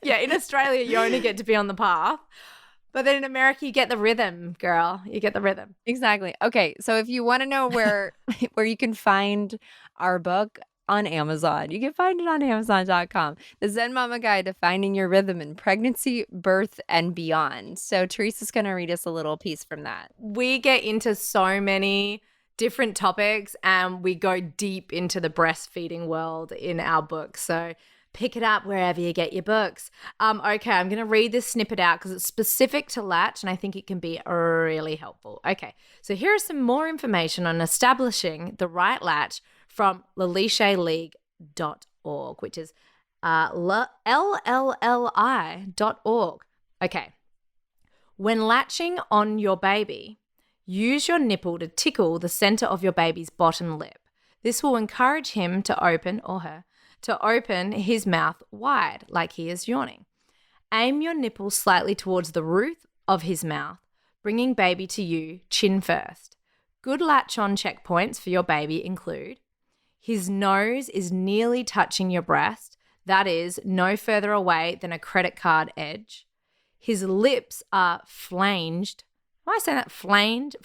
S2: Yeah, in Australia, you only get to be on the path. But then in America, you get the rhythm, girl. You get the rhythm.
S1: Exactly. Okay, so if you want to know where you can find our book, on Amazon. You can find it on Amazon.com. The Zen Mama Guide to Finding Your Rhythm in Pregnancy, Birth, and Beyond. So Teresa's going to read us a little piece from that.
S2: We get into so many different topics and we go deep into the breastfeeding world in our book. So pick it up wherever you get your books. Okay, I'm going to read this snippet out because it's specific to Latch and I think it can be really helpful. Okay, so here is some more information on establishing the right latch from lallicheleague.org, which is LLLI.org. Okay. When latching on your baby, use your nipple to tickle the center of your baby's bottom lip. This will encourage him to open, or her, to open his mouth wide like he is yawning. Aim your nipple slightly towards the roof of his mouth, bringing baby to you chin first. Good latch-on checkpoints for your baby include His nose is nearly touching your breast. That is no further away than a credit card edge. His lips are flanged. Am I saying that? Flanged?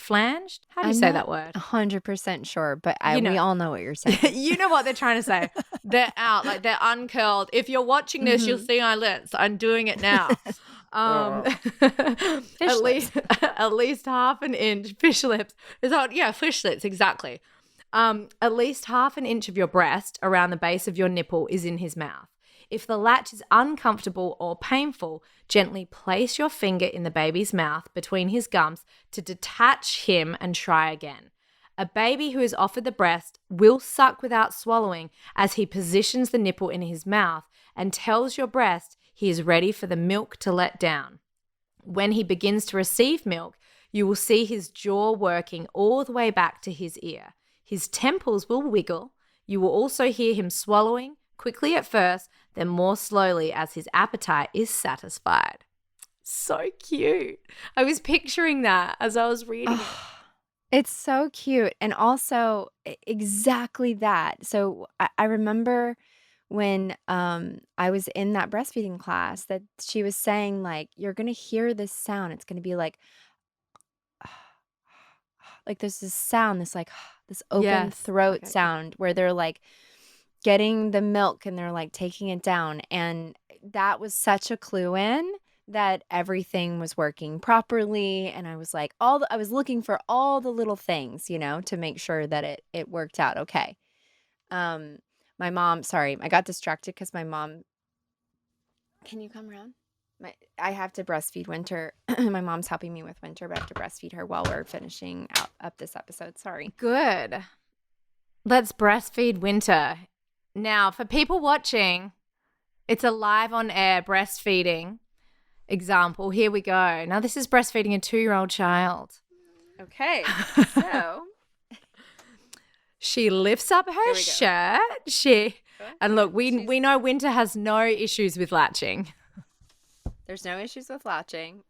S2: How do you say that word?
S1: 100% sure, but
S2: You know.
S1: we all know what you're saying.
S2: You know what they're trying to say. They're out, like they're uncurled. If you're watching this, you'll see my lips. I'm doing it now. At least half an inch. Fish lips. Fish lips, exactly. At least half an inch of your breast around the base of your nipple is in his mouth. If the latch is uncomfortable or painful, gently place your finger in the baby's mouth between his gums to detach him and try again. A baby who is offered the breast will suck without swallowing as he positions the nipple in his mouth and tells your breast he is ready for the milk to let down. When he begins to receive milk, you will see his jaw working all the way back to his ear. His temples will wiggle. You will also hear him swallowing, quickly at first, then more slowly as his appetite is satisfied. So cute. I was picturing that as I was reading it.
S1: It's so cute. And also exactly that. So I remember when I was in that breastfeeding class that she was saying, like, you're going to hear this sound. It's going to be like there's this sound, this like this open throat sound where they're like getting the milk and they're like taking it down. And that was such a clue in that everything was working properly. And I was like, I was looking for all the little things, to make sure that it worked out okay. My mom, sorry, I got distracted because my mom, can you come around? I have to breastfeed Winter. My mom's helping me with Winter, but I have to breastfeed her while we're finishing up this episode. Sorry.
S2: Good. Let's breastfeed Winter. Now, for people watching, it's a live on air breastfeeding example. Here we go. Now, this is breastfeeding a 2-year-old child.
S1: Okay. So
S2: she lifts up her shirt. And look, we know Winter has no issues with latching.
S1: There's no issues with latching.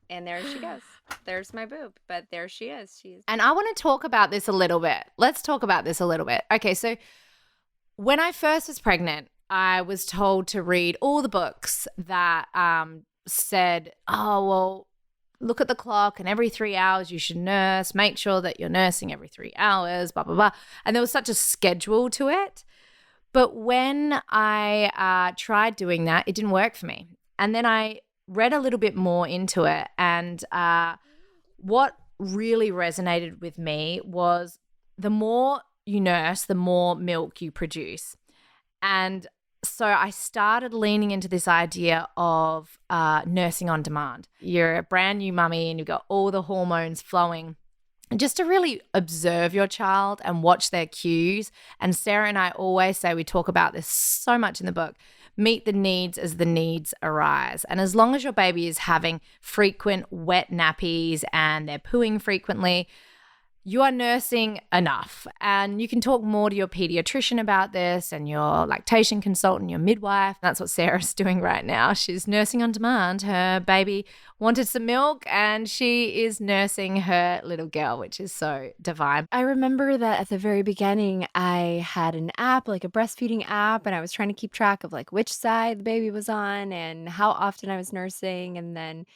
S1: And there she goes. There's my boob. But there she is.
S2: And I want to talk about this a little bit. Let's talk about this a little bit. Okay, so when I first was pregnant, I was told to read all the books that said, oh, well, look at the clock and every 3 hours you should nurse. Make sure that you're nursing every 3 hours, blah, blah, blah. And there was such a schedule to it. But when I tried doing that, it didn't work for me. And then I read a little bit more into it. And what really resonated with me was the more you nurse, the more milk you produce. And so I started leaning into this idea of nursing on demand. You're a brand new mummy and you've got all the hormones flowing. And just to really observe your child and watch their cues. And Sarah and I always say, we talk about this so much in the book, meet the needs as the needs arise. And as long as your baby is having frequent wet nappies and they're pooing frequently, you are nursing enough. And you can talk more to your pediatrician about this and your lactation consultant, your midwife. That's what Sarah's doing right now. She's nursing on demand. Her baby wanted some milk and she is nursing her little girl, which is so divine.
S1: I remember that at the very beginning, I had an app, like a breastfeeding app, and I was trying to keep track of like which side the baby was on and how often I was nursing. And then,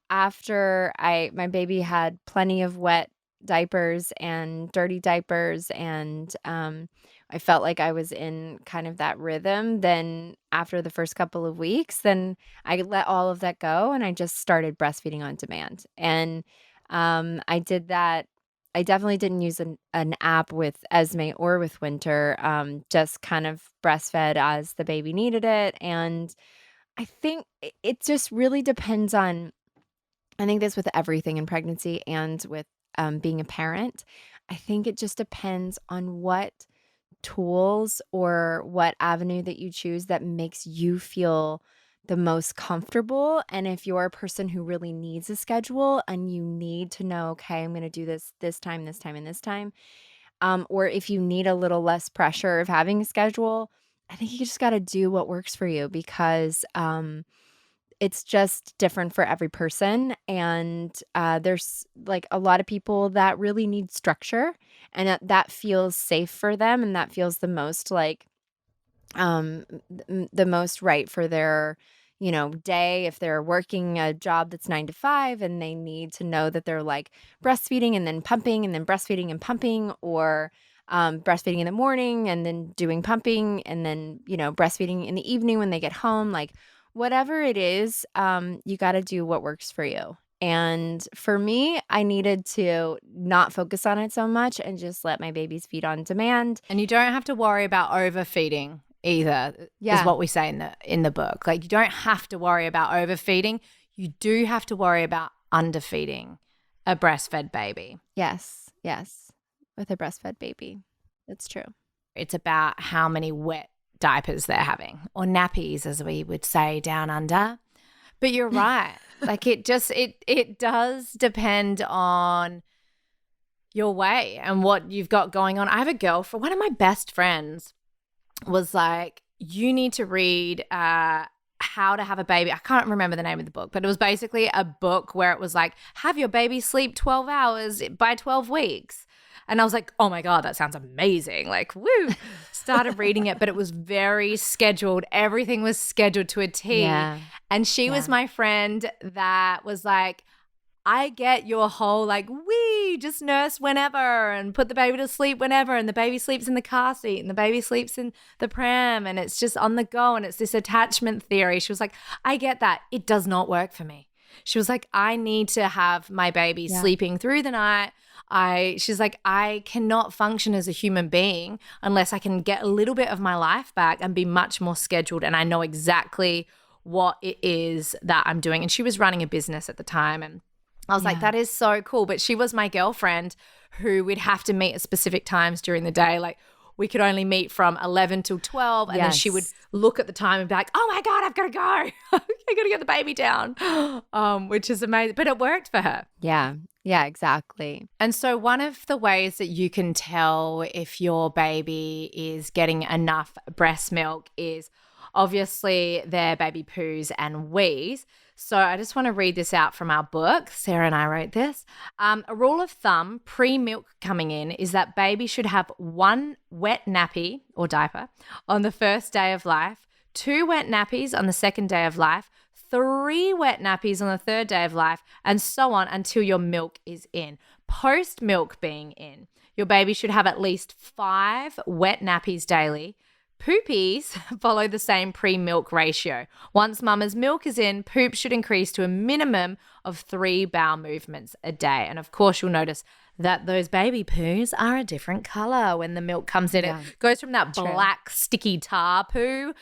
S1: after my baby had plenty of wet diapers and dirty diapers and I felt like I was in kind of that rhythm, then after the first couple of weeks, then I let all of that go and I just started breastfeeding on demand. And I did that. I definitely didn't use an app with Esme or with Winter, just kind of breastfed as the baby needed it. And I think it just really depends on, I think this with everything in pregnancy and with being a parent. I think it just depends on what tools or what avenue that you choose that makes you feel the most comfortable. And if you're a person who really needs a schedule and you need to know, okay, I'm going to do this time, this time, and this time, or if you need a little less pressure of having a schedule, I think you just got to do what works for you because it's just different for every person. And there's like a lot of people that really need structure and that feels safe for them, and that feels the most like the most right for their day. If they're working a job that's 9 to 5 and they need to know that they're like breastfeeding and then pumping and then breastfeeding and pumping, or breastfeeding in the morning and then doing pumping and then breastfeeding in the evening when they get home, like whatever it is, you got to do what works for you. And for me, I needed to not focus on it so much and just let my babies feed on demand.
S2: And you don't have to worry about overfeeding either, is what we say in the book. Like, you don't have to worry about overfeeding. You do have to worry about underfeeding a breastfed baby.
S1: Yes, with a breastfed baby. That's true.
S2: It's about how many wet diapers they're having, or nappies, as we would say down under. But you're right. Like, it does depend on your way and what you've got going on. I have a girlfriend, one of my best friends was like, you need to read How to Have a Baby. I can't remember the name of the book, but it was basically a book where it was like, have your baby sleep 12 hours by 12 weeks. And I was like, oh my God, that sounds amazing. Like, woo. Started reading it, but it was very scheduled. Everything was scheduled to a T.
S1: Yeah.
S2: And she was my friend that was like, I get your whole like, just nurse whenever and put the baby to sleep whenever, and the baby sleeps in the car seat and the baby sleeps in the pram and it's just on the go, and it's this attachment theory. She was like, I get that. It does not work for me. She was like, I need to have my baby sleeping through the night. She's like, I cannot function as a human being unless I can get a little bit of my life back and be much more scheduled, and I know exactly what it is that I'm doing. And she was running a business at the time, and I was like, that is so cool. But she was my girlfriend who we'd have to meet at specific times during the day. Like, we could only meet from 11 till 12. And then she would look at the time and be like, oh my God, I've got to go. I got to get the baby down, which is amazing. But it worked for her.
S1: Yeah, exactly.
S2: And so one of the ways that you can tell if your baby is getting enough breast milk is obviously their baby poos and wees. So I just want to read this out from our book. Sarah and I wrote this. A rule of thumb pre-milk coming in is that baby should have 1 wet nappy or diaper on the first day of life, 2 wet nappies on the second day of life, 3 wet nappies on the third day of life, and so on until your milk is in. Post milk being in, your baby should have at least 5 wet nappies daily. Poopies follow the same pre-milk ratio. Once mama's milk is in, poop should increase to a minimum of 3 bowel movements a day. And of course, you'll notice that those baby poos are a different color when the milk comes in. Yeah. It goes from that black, sticky tar poo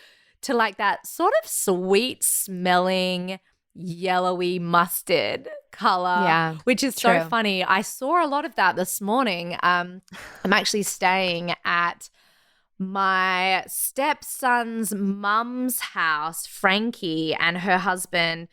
S2: to like that sort of sweet smelling, yellowy mustard color, which is so funny. I saw a lot of that this morning. I'm actually staying at my stepson's mum's house, Frankie, and her husband,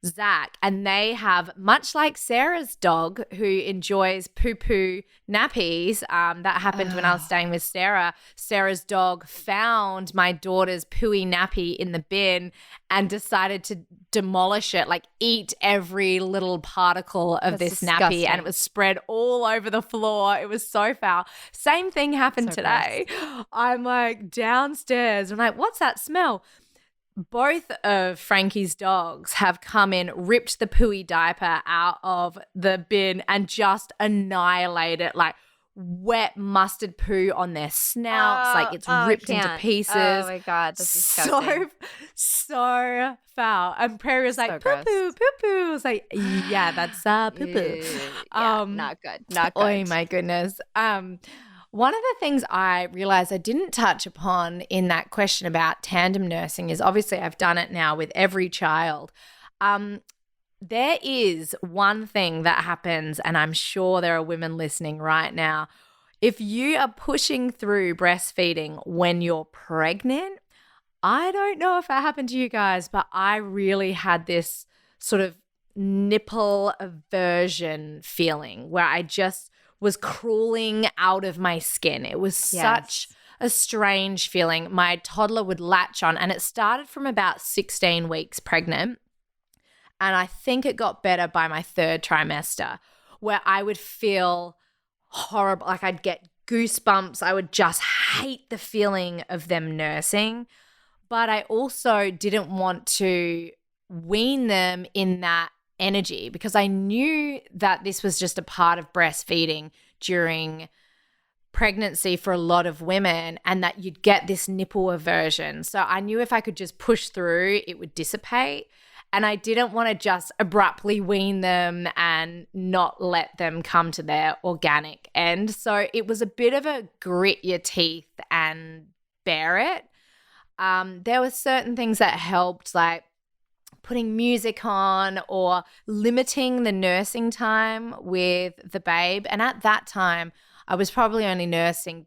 S2: Zach, and they have, much like Sarah's dog who enjoys poo-poo nappies, that happened when I was staying with Sarah. Sarah's dog found my daughter's pooey nappy in the bin and decided to demolish it, like eat every little particle of this nappy, and it was spread all over the floor. It was so foul. Same thing happened today. Gross. I'm like downstairs. I'm like, what's that smell? Both of Frankie's dogs have come in, ripped the pooey diaper out of the bin and just annihilated it, like wet mustard poo on their snouts. Like it's ripped into pieces. Oh
S1: my God, that's disgusting.
S2: So foul. And Prairie was like, poo poo, poo poo. I was like, yeah, that's poo poo.
S1: Not good.
S2: Oh my goodness. One of the things I realized I didn't touch upon in that question about tandem nursing is, obviously I've done it now with every child. There is one thing that happens, and I'm sure there are women listening right now. If you are pushing through breastfeeding when you're pregnant, I don't know if that happened to you guys, but I really had this sort of nipple aversion feeling where I just was crawling out of my skin. It was such a strange feeling. My toddler would latch on, and it started from about 16 weeks pregnant. And I think it got better by my 3rd trimester, where I would feel horrible. Like I'd get goosebumps. I would just hate the feeling of them nursing. But I also didn't want to wean them in that energy because I knew that this was just a part of breastfeeding during pregnancy for a lot of women and that you'd get this nipple aversion. So I knew if I could just push through, it would dissipate. And I didn't want to just abruptly wean them and not let them come to their organic end. So it was a bit of a grit your teeth and bear it. There were certain things that helped, like putting music on or limiting the nursing time with the babe. And at that time, I was probably only nursing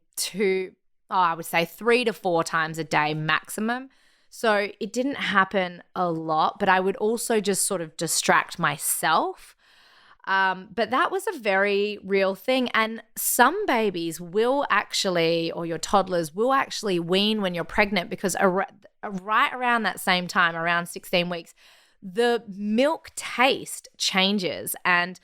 S2: I would say 3 to 4 times a day maximum. So it didn't happen a lot, but I would also just sort of distract myself. But that was a very real thing. And some babies will actually, or your toddlers will actually wean when you're pregnant because right around that same time, around 16 weeks, the milk taste changes. And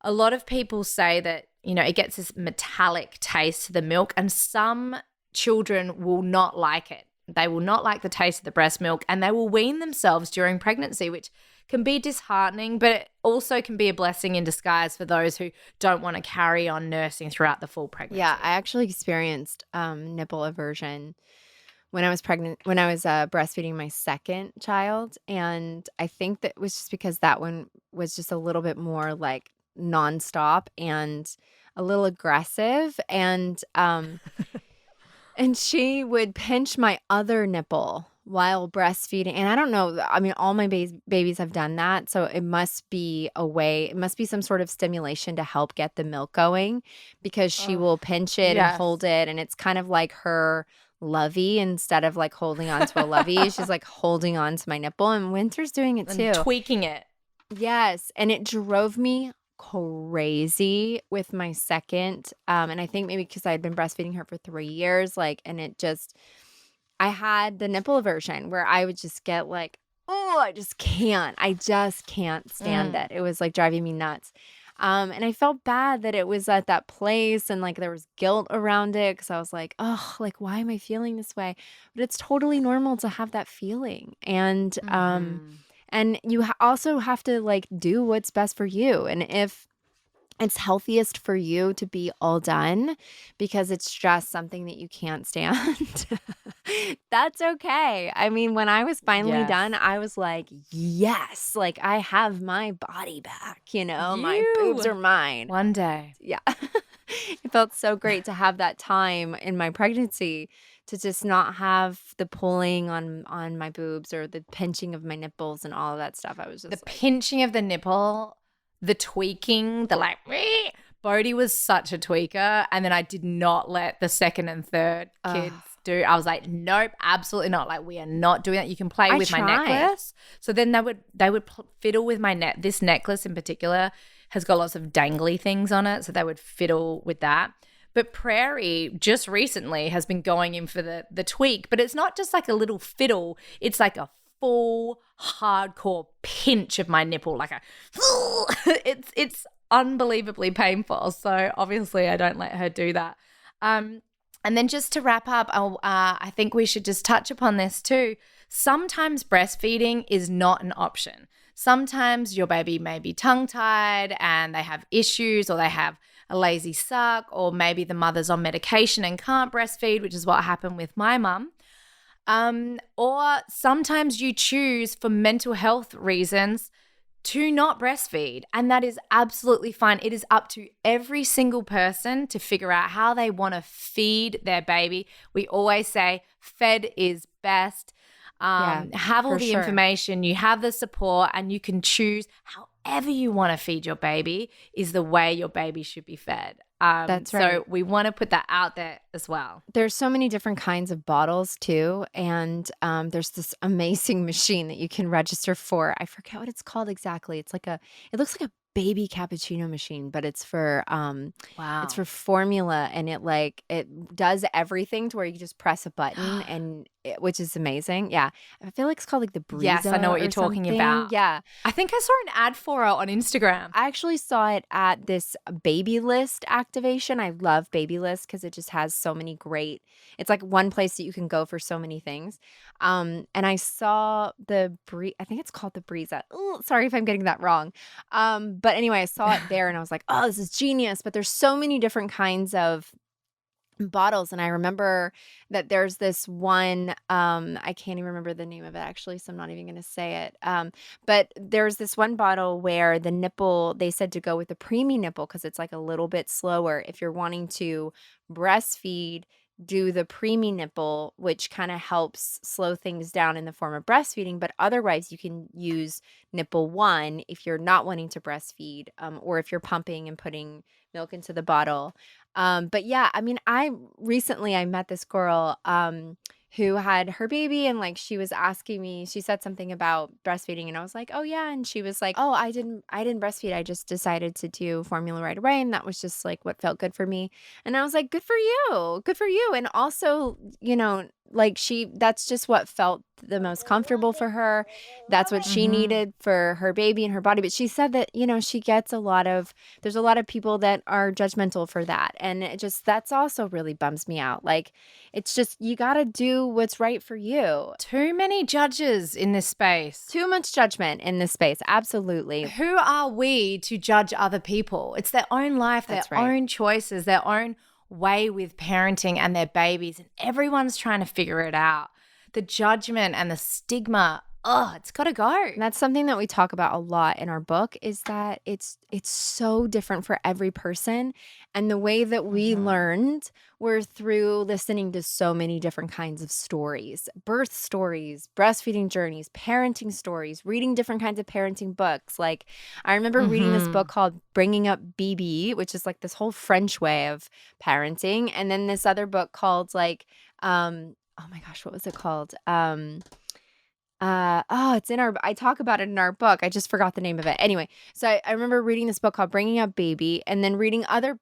S2: a lot of people say that, it gets this metallic taste to the milk, and some children will not like it. They will not like the taste of the breast milk, and they will wean themselves during pregnancy, which can be disheartening, but it also can be a blessing in disguise for those who don't want to carry on nursing throughout the full pregnancy.
S1: Yeah, I actually experienced nipple aversion when I was pregnant, when I was breastfeeding my second child. And I think that was just because that one was just a little bit more like nonstop and a little aggressive. And and she would pinch my other nipple while breastfeeding. And I don't know, I mean, all my babies have done that. So it must be it must be some sort of stimulation to help get the milk going, because she will pinch it and hold it. And it's kind of like her lovey instead of like holding on to a lovey. She's like holding on to my nipple. And Winter's doing it too.
S2: And tweaking it. Yes.
S1: And it drove me crazy with my second. And I think maybe because I had been breastfeeding her for 3 years, I had the nipple aversion where I would just get like, oh, I just can't stand it. It was like driving me nuts. And I felt bad that it was at that place and like there was guilt around it because I was like, oh, like, why am I feeling this way? But it's totally normal to have that feeling. And you also have to like do what's best for you. And if it's healthiest for you to be all done because it's just something that you can't stand, that's okay. I mean, when I was finally done, I was like, yes, like I have my body back, my boobs are mine.
S2: One day.
S1: Yeah. It felt so great to have that time in my pregnancy to just not have the pulling on my boobs or the pinching of my nipples and all of that stuff. I was just
S2: pinching of the nipple, the tweaking, the like, Bodhi was such a tweaker. And then I did not let the second and third kids do. I was like, nope, absolutely not. Like, we are not doing that. You can play with my necklace. So then they would fiddle with my neck. This necklace in particular has got lots of dangly things on it. So they would fiddle with that. But Prairie just recently has been going in for the tweak. But it's not just like a little fiddle. It's like a full hardcore pinch of my nipple. Like it's unbelievably painful. So obviously I don't let her do that. And then just to wrap up, I think we should just touch upon this too. Sometimes breastfeeding is not an option. Sometimes your baby may be tongue-tied and they have issues, or they have a lazy suck, or maybe the mother's on medication and can't breastfeed, which is what happened with my mum. Or sometimes you choose for mental health reasons to not breastfeed, and that is absolutely fine. It is up to every single person to figure out how they want to feed their baby. We always say fed is best. Have all the information, you have the support, and you can choose however you want to feed your baby is the way your baby should be fed.
S1: That's right.
S2: So we want to put that out there as well.
S1: There's so many different kinds of bottles too. And there's this amazing machine that you can register for. I forget what it's called exactly. It looks like a baby cappuccino machine, but it's for
S2: Wow.
S1: it's for formula, and it does everything to where you just press a button which is amazing. Yeah. I feel like it's called like the
S2: Yes, I know
S1: Breeza
S2: what you're
S1: or
S2: talking
S1: something.
S2: about.
S1: Yeah.
S2: I think I saw an ad for it on Instagram.
S1: I actually saw it at this baby list activation. I love baby list because it just has so many great, it's like one place that you can go for so many things. And I saw I think it's called the Breeza. Ooh, sorry if I'm getting that wrong. But anyway, I saw it there and I was like, oh, this is genius. But there's so many different kinds of bottles, and I remember that there's this one, I can't even remember the name of it actually, so I'm not even going to say it. But there's this one bottle where the nipple, they said to go with the preemie nipple because it's like a little bit slower. If you're wanting to breastfeed, do the preemie nipple, which kind of helps slow things down in the form of breastfeeding. But otherwise, you can use nipple 1 if you're not wanting to breastfeed, or if you're pumping and putting milk into the bottle. But yeah, I mean, I met this girl who had her baby, and like she was asking me, she said something about breastfeeding, and I was like, "Oh yeah." And she was like, "Oh, I didn't breastfeed. I just decided to do formula right away, and that was just like what felt good for me." And I was like, "Good for you. Good for you." And also, like that's just what felt the most comfortable for her. That's what she needed for her baby and her body. But she said that, she gets there's a lot of people that are judgmental for that. And that's also really bums me out. Like, it's just, you got to do what's right for you.
S2: Too many judges in this space.
S1: Too much judgment in this space. Absolutely.
S2: Who are we to judge other people? It's their own life,
S1: That's
S2: their
S1: right.
S2: own choices, their own way with parenting and their babies. And everyone's trying to figure it out. The judgment and the stigma, it's got to go.
S1: And that's something that we talk about a lot in our book, is that it's so different for every person. And the way that we learned were through listening to so many different kinds of stories, birth stories, breastfeeding journeys, parenting stories, reading different kinds of parenting books. Like, I remember reading this book called Bringing Up BB, which is like this whole French way of parenting. And then this other book called oh my gosh, what was it called? I talk about it in our book. I just forgot the name of it. Anyway, so I remember reading this book called Bringing Up Baby, and then reading other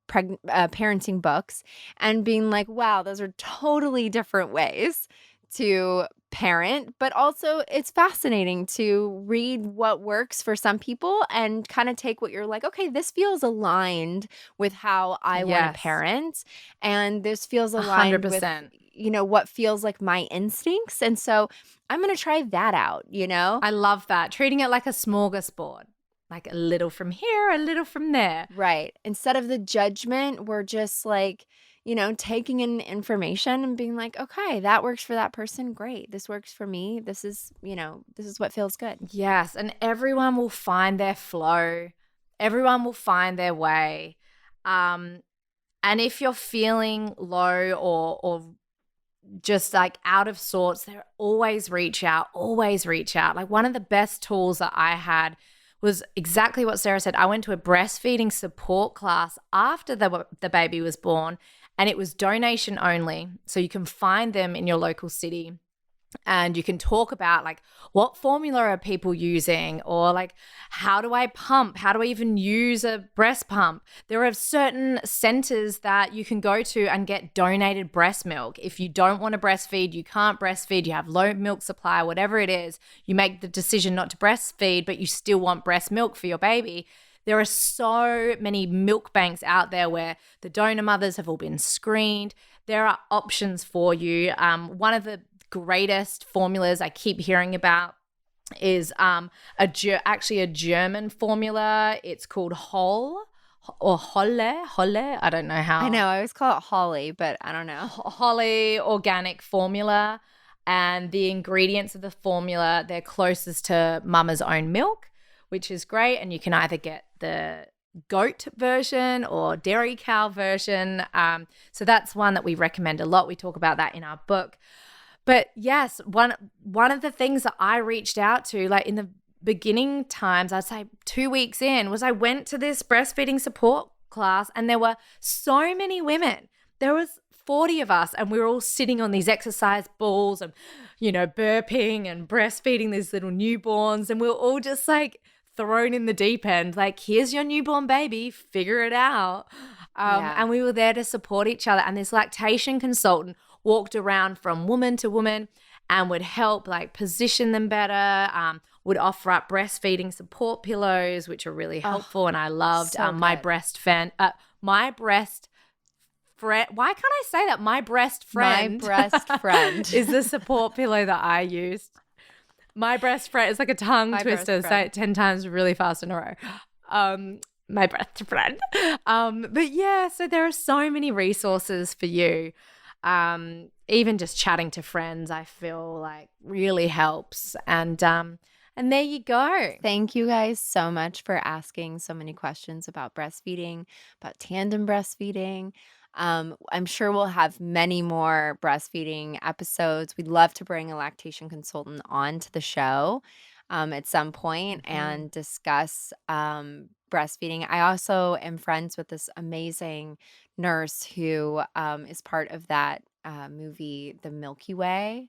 S1: parenting books and being like, wow, those are totally different ways to parent. But also, it's fascinating to read what works for some people and kind of take what you're like, okay, this feels aligned with how I want to parent, and this feels aligned
S2: 100%.
S1: with what feels like my instincts. And so I'm going to try that out,
S2: I love that. Treating it like a smorgasbord, like a little from here, a little from there.
S1: Right. Instead of the judgment, we're just like, taking in information and being like, okay, that works for that person. Great. This works for me. This is what feels good.
S2: Yes. And everyone will find their flow. Everyone will find their way. And if you're feeling low or just like out of sorts, always reach out. Like, one of the best tools that I had was exactly what Sarah said. I went to a breastfeeding support class after the baby was born, and it was donation only. So you can find them in your local city. And you can talk about like, what formula are people using, or like, how do I pump? How do I even use a breast pump? There are certain centers that you can go to and get donated breast milk. If you don't want to breastfeed, you can't breastfeed, you have low milk supply, whatever it is, you make the decision not to breastfeed, but you still want breast milk for your baby. There are so many milk banks out there where the donor mothers have all been screened. There are options for you. One of the greatest formulas I keep hearing about is actually a German formula. It's called Holle or Holle. I don't know how.
S1: I know. I always call it Holly, but I don't know.
S2: Holle organic formula. And the ingredients of the formula, they're closest to mama's own milk, which is great. And you can either get the goat version or dairy cow version. So that's one that we recommend a lot. We talk about that in our book. But yes, one of the things that I reached out to, like in the beginning times, I'd say 2 weeks in, was I went to this breastfeeding support class, and there were so many women. There was 40 of us, and we were all sitting on these exercise balls and, burping and breastfeeding these little newborns. And we were all just like thrown in the deep end. Like, here's your newborn baby, figure it out. And we were there to support each other. And this lactation consultant walked around from woman to woman and would help like position them better, would offer up breastfeeding support pillows, which are really helpful. And I loved
S1: so
S2: my
S1: good.
S2: breast friend. Why can't I say that? My breast friend.
S1: My breast friend.
S2: is the support pillow that I used. My breast friend is like a tongue
S1: My
S2: twister.
S1: breast
S2: Say
S1: friend.
S2: it 10 times really fast in a row. My breast friend. But yeah, so there are so many resources for you. Even just chatting to friends, I feel like really helps. And there you go.
S1: Thank you guys so much for asking so many questions about breastfeeding, about tandem breastfeeding. I'm sure we'll have many more breastfeeding episodes. We'd love to bring a lactation consultant on to the show at some point and discuss breastfeeding. I also am friends with this amazing nurse who is part of that movie, The Milky Way.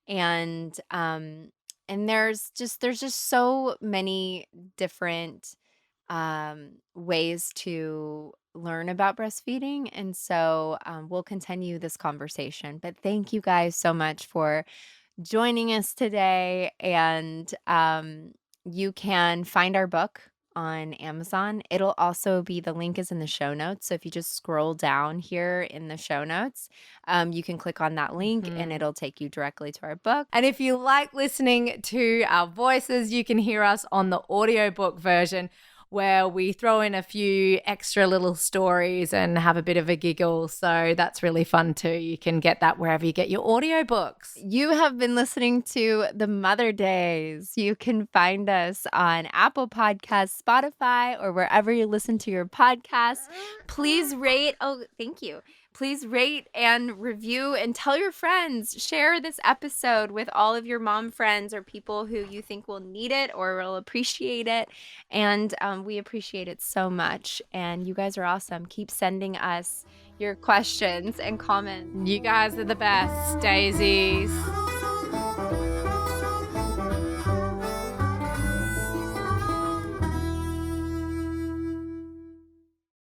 S1: And there's just so many different ways to learn about breastfeeding. And so we'll continue this conversation. But thank you guys so much for joining us today. And you can find our book on Amazon. It'll also be, the link is in the show notes. So if you just scroll down here in the show notes, you can click on that link and it'll take you directly to our book.
S2: And if you like listening to our voices, you can hear us on the audiobook version, where we throw in a few extra little stories and have a bit of a giggle. So that's really fun too. You can get that wherever you get your audiobooks.
S1: You have been listening to the Mother Daze. You can find us on Apple Podcasts, Spotify, or wherever you listen to your podcasts. Please rate. Oh, thank you. Please rate and review and tell your friends. Share this episode with all of your mom friends or people who you think will need it or will appreciate it. And we appreciate it so much. And you guys are awesome. Keep sending us your questions and comments.
S2: You guys are the best, Daisies.